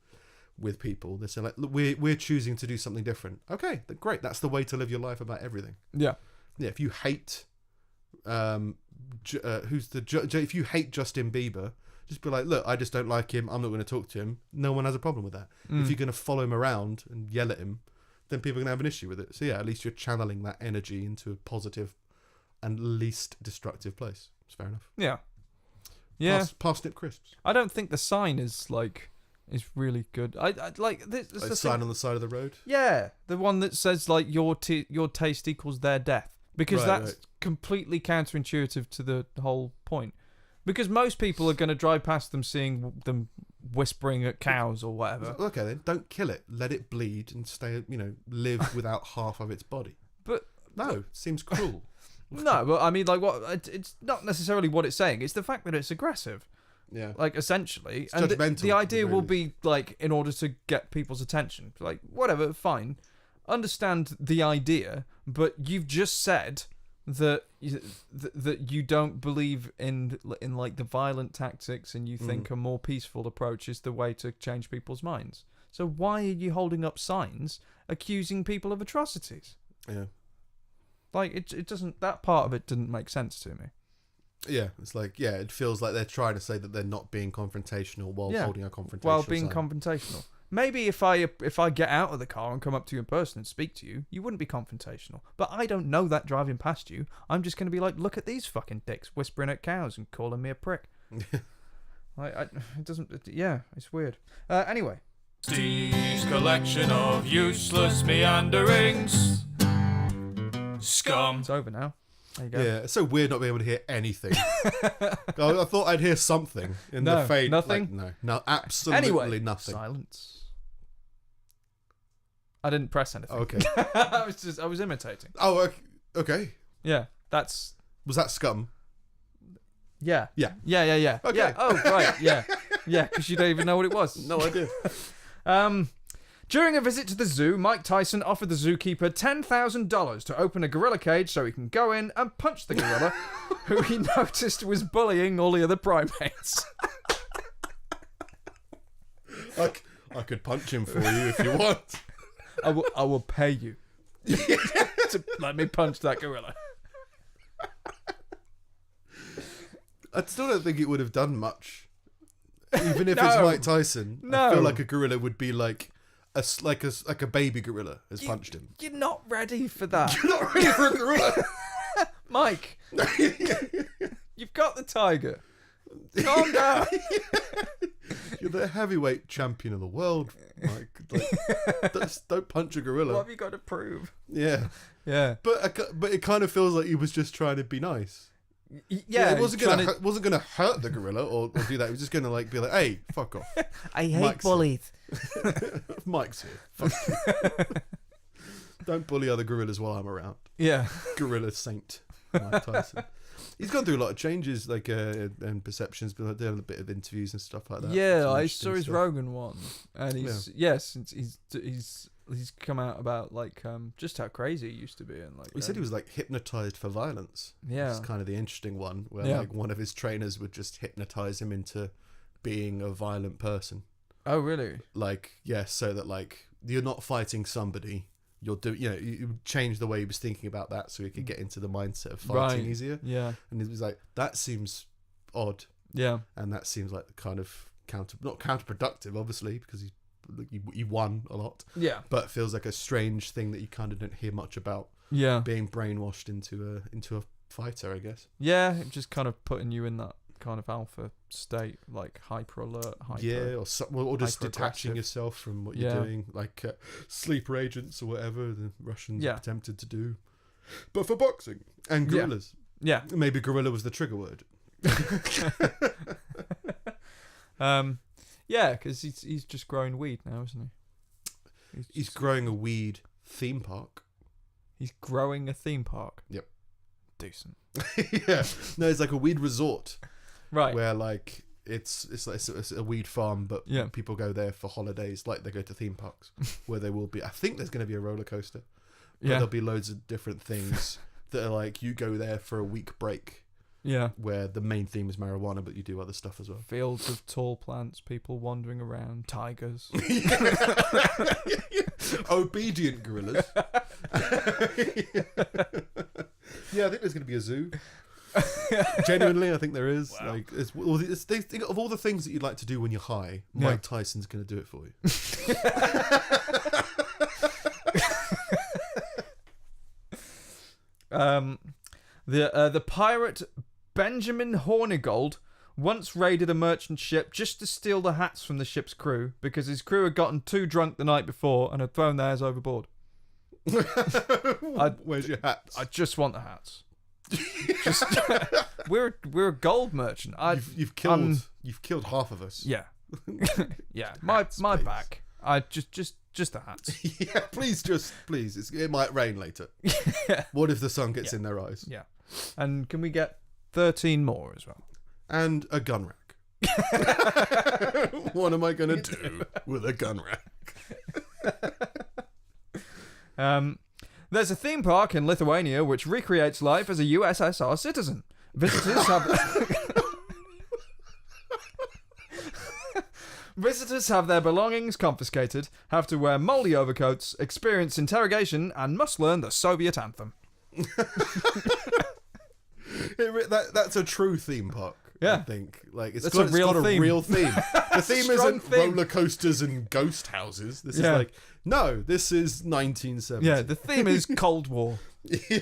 with people. They're saying like, look, we're choosing to do something different. Okay, great. That's the way to live your life about everything. Yeah, yeah. If you hate, if you hate Justin Bieber, just be like, look, I just don't like him. I'm not going to talk to him. No one has a problem with that. If you're going to follow him around and yell at him, then people are going to have an issue with it. So yeah, at least you're channeling that energy into a positive and least destructive place. It's fair enough. Yeah. Yeah. Parsnip crisps. I don't think the sign is really good. I like this. Like the sign on the side of the road. Yeah, the one that says like your taste equals their death, because that's completely counterintuitive to the whole point. Because most people are going to drive past them seeing them whispering at cows or whatever. Okay, then don't kill it. Let it bleed and stay. Live without half of its body. But no, seems cruel. No, but I mean, like, what? It's not necessarily what it's saying. It's the fact that it's aggressive. Yeah. Like, essentially. It's and judgmental, the idea will really. be, like, in order to get people's attention. Like, whatever, fine. Understand the idea, but you've just said that you don't believe in like the violent tactics, and you think a more peaceful approach is the way to change people's minds. So why are you holding up signs accusing people of atrocities? Yeah. Like, it doesn't, that part of it didn't make sense to me. Yeah, it's like, it feels like they're trying to say that they're not being confrontational while holding a confrontational While being sign. confrontational. Maybe if I get out of the car and come up to you in person and speak to you, you wouldn't be confrontational. But I don't know that driving past you. I'm just going to be like, look at these fucking dicks whispering at cows and calling me a prick. It doesn't... Yeah, it's weird. Anyway. Steve's collection of useless meanderings. Scum. It's over now. There you go. Yeah, it's so weird not being able to hear anything. I thought I'd hear something in the fade. Nothing? Like, no, absolutely Anyway, nothing. Silence. I didn't press anything. Okay. I was imitating. Oh, okay. Yeah, that's... Was that scum? Yeah. Yeah. Yeah. Okay. Yeah. Oh, right. Yeah. Yeah, because you don't even know what it was. No idea. During a visit to the zoo, Mike Tyson offered the zookeeper $10,000 to open a gorilla cage so he can go in and punch the gorilla, who he noticed was bullying all the other primates. I could punch him for you if you want. I will pay you to let me punch that gorilla. I still don't think it would have done much. Even if it's No. Mike Tyson, I No. feel like a gorilla would be like a baby gorilla has punched him. You're not ready for that. You're not ready for a gorilla. Mike, you've got the tiger. Calm down. You're the heavyweight champion of the world, Mike. Like, don't punch a gorilla. What have you got to prove? Yeah, Yeah. but it kind of feels like he was just trying to be nice. Yeah, it wasn't gonna hurt the gorilla or do that. He was just gonna be like, hey, fuck off. I hate Mike's bullies. Mike's here. Fuck you. Don't bully other gorillas while I'm around. Yeah. Gorilla saint Mike Tyson. He's gone through a lot of changes, like and perceptions, but doing a bit of interviews and stuff like that. Yeah, Some I interesting saw his stuff. Rogan one, and he's come out about like just how crazy he used to be, and like He said he was like hypnotized for violence. Yeah. It's kind of the interesting one where Yeah. like one of his trainers would just hypnotize him into being a violent person. Oh really? Like, yeah, so that like you're not fighting somebody, you change the way he was thinking about that so he could get into the mindset of fighting easier. Yeah. And he was like, that seems odd, Yeah. and that seems like the kind of not counterproductive, obviously, because he won a lot, Yeah. but feels like a strange thing that you kind of don't hear much about, Yeah. being brainwashed into a fighter, I guess. Yeah. Just kind of putting you in that kind of alpha state, like hyper alert, Yeah, or just detaching hyper-aggressive. yourself from what you're Yeah. doing, like sleeper agents or whatever the Russians Yeah. attempted to do, but for boxing and Yeah. gorillas. Yeah. Maybe gorilla was the trigger word. Yeah, because he's just growing weed now, isn't he? He's growing a weed theme park. He's growing a theme park. Yep. Decent. Yeah, no, it's like a weed resort Right. where like it's a weed farm, but Yeah. people go there for holidays, like they go to theme parks, where there will be. I think there's going to be a roller coaster. But Yeah. there'll be loads of different things that are like you go there for a week break, Yeah. where the main theme is marijuana, but you do other stuff as well. Fields of tall plants, people wandering around, tigers. Obedient gorillas. Yeah, I think there's going to be a zoo. Genuinely, I think there is. Wow. Like, they think of all the things that you'd like to do when you're high. Yeah. Mike Tyson's going to do it for you. The pirate Benjamin Hornigold once raided a merchant ship just to steal the hats from the ship's crew because his crew had gotten too drunk the night before and had thrown theirs overboard. Where's your hats? I just want the hats. Just we're a gold merchant. You've killed half of us. Yeah, yeah. My Hats, my please. back. I just the hats. Yeah, please. It might rain later. What if the sun gets in their eyes? Yeah. And can we get 13 more as well? And a gun rack. What am I gonna do with a gun rack? There's a theme park in Lithuania which recreates life as a USSR citizen. Visitors have their belongings confiscated, have to wear moldy overcoats, experience interrogation, and must learn the Soviet anthem. That's a true theme park. Yeah. I think it's That's got a real a theme. real theme. The theme Strong isn't theme. roller coasters and ghost houses. This Yeah. is like no. This is 1970. Yeah, the theme is Cold War. Yeah.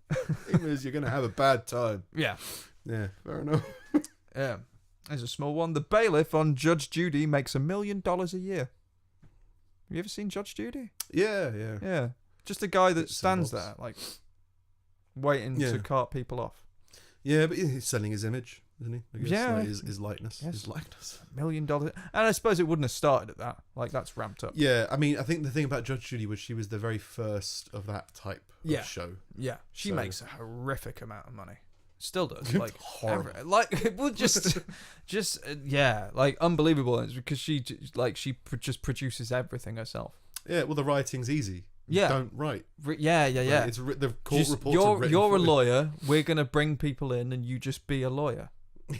The theme is you're gonna have a bad time. Yeah. Yeah, fair enough. Yeah. There's a small one. The bailiff on Judge Judy makes $1 million a year. Have you ever seen Judge Judy? Yeah. Yeah. Just a guy that Bits and stands bobs. there, like, waiting Yeah. to cart people off. Yeah, but he's selling his image, isn't he? I guess, Yeah. like his likeness. Yes. His likeness. $1 million. And I suppose it wouldn't have started at that. Like, that's ramped up. Yeah, I mean, I think the thing about Judge Judy was she was the very first of that type Yeah. of show. Yeah. She So- makes a horrific amount of money. Still does. Like, Horrible. it will just yeah, like, unbelievable. It's because she just produces everything herself. Yeah, well, the writing's easy. You Yeah. don't write. Yeah. Right, it's the court Just- reports are you're written you're a for you. lawyer. We're gonna bring people in, and you just be a lawyer.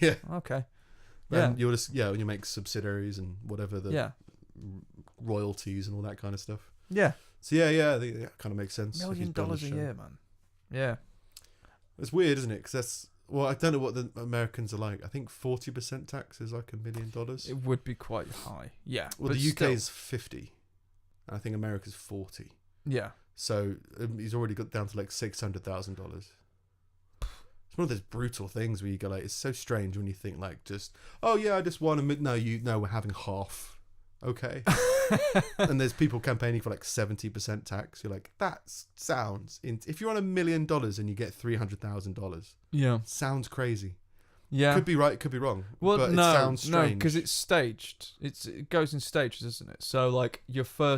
Yeah. Okay. And you'll just when you make subsidiaries and whatever the Yeah. royalties and all that kind of stuff. Yeah. So I think that kind of makes sense. $1 if he's million building a show. year, man. Yeah. It's weird, isn't it? Because I don't know what the Americans are like. I think 40% tax is like $1 million. It would be quite high. Yeah. Well, but the UK still. is 50. I think America's 40. Yeah. So he's already got down to like $600,000. It's one of those brutal things where you go like, it's so strange when you think like I just want to. No, we're having half. Okay. And there's people campaigning for like 70% tax. You're like, that sounds. If you're on $1 million and you get $300,000, Yeah. sounds crazy. Yeah. Could be right, could be wrong. Well, but no, it sounds strange. because it's staged. It goes in stages, isn't it? So like so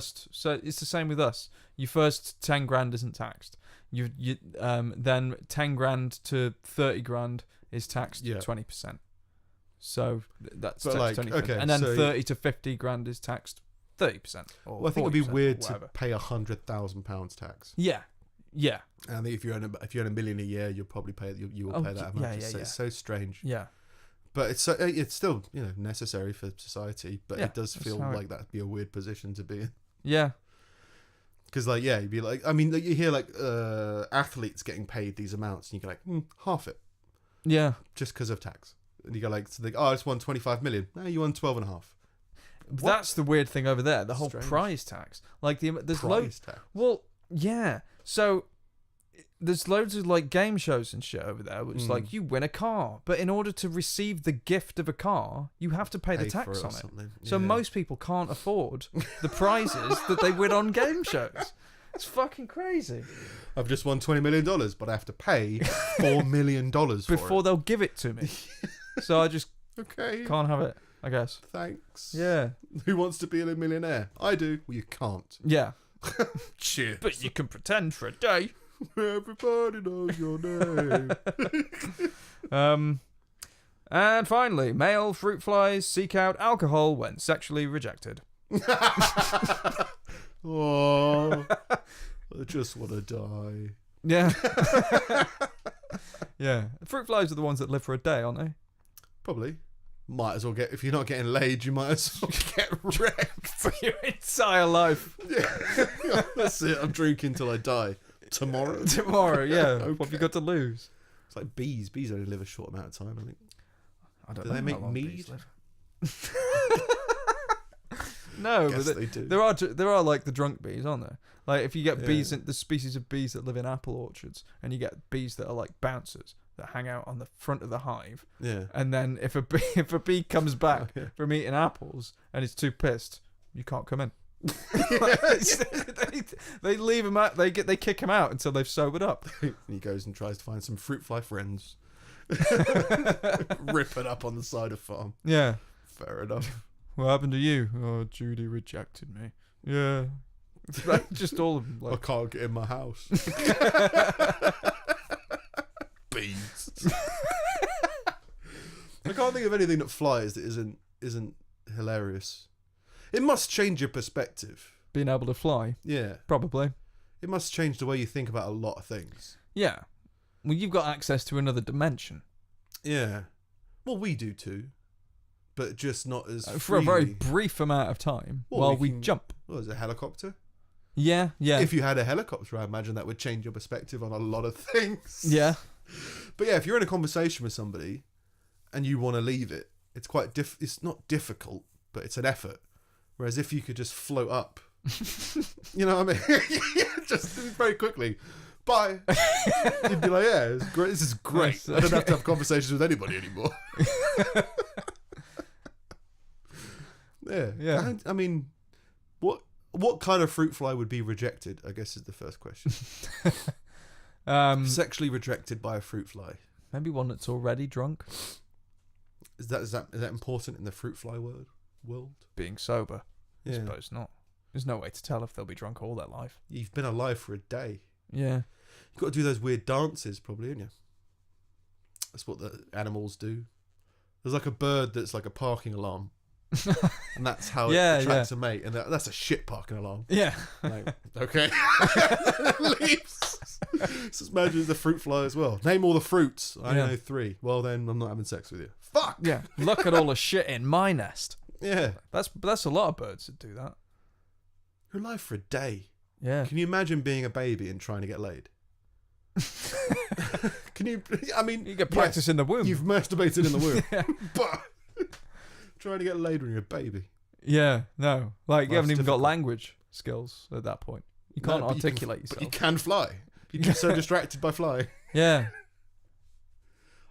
it's the same with us. Your first 10 grand isn't taxed. Then 10 grand to 30 grand is taxed 20%. So that's But taxed like, 20%. okay, and then so- 30 to 50 grand is taxed 30%. Or Well, I think it'd be 40% or weird to whatever. pay £100,000 tax. Yeah. Yeah. And I think if you earn $1 million a year, you'll probably pay. You will Oh, pay that amount. yeah. It's so strange. Yeah. But it's still necessary for society. But Yeah, it does that's feel how like that'd be a weird position to be in. Yeah. Because you'd be like, I mean, you hear like athletes getting paid these amounts, and you go like, half it, Yeah. just because of tax. And you go like, I just won 25 million. No, you won 12.5. That's the weird thing over there. The whole Strange. prize tax. Like there's Prize loads. tax. Well, yeah. So there's loads of like game shows and shit over there, which like you win a car, but in order to receive the gift of a car, you have to pay the Pay tax for on or it. something. So Yeah. most people can't afford the prizes that they win on game shows. It's fucking crazy. I've just won $20 million, but I have to pay $4 million for Before it. they'll give it to me. So I just Okay. can't have it, I guess. Thanks. Yeah. Who wants to be a millionaire? I do. Well, you can't. Yeah. Cheers. But you can pretend for a day. Everybody knows your name. And finally, male fruit flies seek out alcohol when sexually rejected. Oh, I just want to die. Yeah. Yeah. Fruit flies are the ones that live for a day, aren't they? Probably. Might as well get, if you're not getting laid, you might as well get wrecked. For your entire life. Yeah. That's it. I'm drinking till I die. Tomorrow? Tomorrow, yeah. Okay. What have you got to lose? It's like bees. Bees only live a short amount of time, I think. I don't Do know. they how make long mead? bees live. No, Guess but they do. there are like the drunk bees, aren't there? Like if you get bees, Yeah. the species of bees that live in apple orchards, and you get bees that are like bouncers that hang out on the front of the hive, Yeah. and then if a bee comes back from eating apples and is too pissed, you can't come in. They leave him out. They kick him out until they've sobered up. And he goes and tries to find some fruit fly friends. Rip it up on the side of farm. Yeah. Fair enough. What happened to you? Oh, Judy rejected me. Yeah. Like, just all of them. I Like, can't get in my house. Bees. I can't think of anything that flies that isn't hilarious. It must change your perspective. being able to fly, Yeah. probably. It must change the way you think about a lot of things. Yeah. Well, you've got access to another dimension. Yeah. Well, we do too. But just not as For a very freely. brief amount of time Well, while we we can- jump. What is it, a helicopter? Yeah, yeah. If you had a helicopter, I imagine that would change your perspective on a lot of things. Yeah. But yeah, if you're in a conversation with somebody and you want to leave it, it's quite it's not difficult, but it's an effort. Whereas if you could just float up, you know what I mean? Just very quickly. Bye. You'd be like, yeah, it's great. This is great. I don't have to have conversations with anybody anymore. Yeah. Yeah. I mean, what kind of fruit fly would be rejected, I guess is the first question. Sexually rejected by a fruit fly. Maybe one that's already drunk. Is that important in the fruit fly world? Being sober. I Yeah. suppose not. There's no way to tell if they'll be drunk all their life. You've been alive for a day. Yeah. You've got to do those weird dances, probably, haven't you? That's what the animals do. There's like a bird that's like a parking alarm. And that's how it attracts a mate. And that's a shit parking alarm. Yeah. Like, okay. Leaves. Just imagine the fruit fly as well. Name all the fruits. I know 3. Well, then I'm not having sex with you. Fuck. Yeah. Look at all the shit in my nest. Yeah. That's a lot of birds that do that. You're alive for a day. Yeah. Can you imagine being a baby and trying to get laid? Can you? I mean, You get practice in the womb. You've masturbated in the womb, Yeah. but trying to get laid when you're a baby. Yeah, no. Like, you Well, haven't that's even got difficult. language skills at that point. You can't No, but articulate But you yourself. can fly. You get so distracted by flying. Yeah.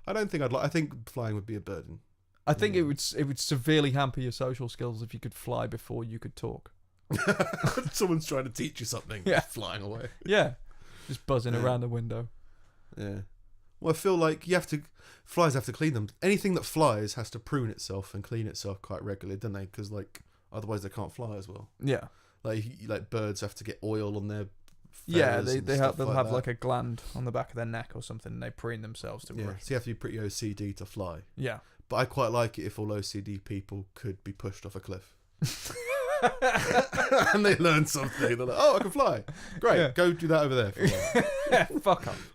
I don't think I'd like. I think flying would be a burden. I think it would severely hamper your social skills if you could fly before you could talk. Someone's trying to teach you something. Yeah. Flying away. Yeah. Just buzzing Yeah. around the window. Yeah. Well, I feel like flies have to clean them. Anything that flies has to prune itself and clean itself quite regularly, don't they? Because like otherwise they can't fly as well. Yeah. Like birds have to get oil on their Yeah, feathers and they'll stuff have that. like a gland on the back of their neck or something, and they preen themselves to Yeah, breathe. so you have to be pretty OCD to fly. Yeah. But I quite like it if all OCD people could be pushed off a cliff. And they learn something. They're like, oh, I can fly. Great, Yeah. go do that over there for a while. Yeah, fuck off.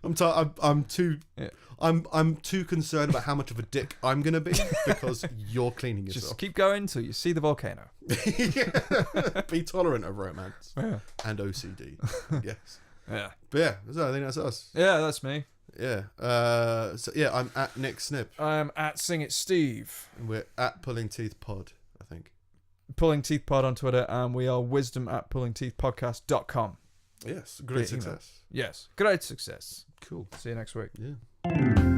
I'm too Yeah. I'm too concerned about how much of a dick I'm gonna be because you're cleaning Just yourself. keep going till you see the volcano. Be tolerant of romance Yeah. and OCD. Yes. Yeah. But yeah, so I think that's us. Yeah, that's me. Yeah. So yeah, I'm at Nick Snip. I'm at Sing It Steve. And we're at Pulling Teeth Pod, I think. Pulling Teeth Pod on Twitter, and we are wisdom at pullingteethpodcast.com. Yes, great Via email. success. Yes. Great success. Cool. See you next week. Yeah.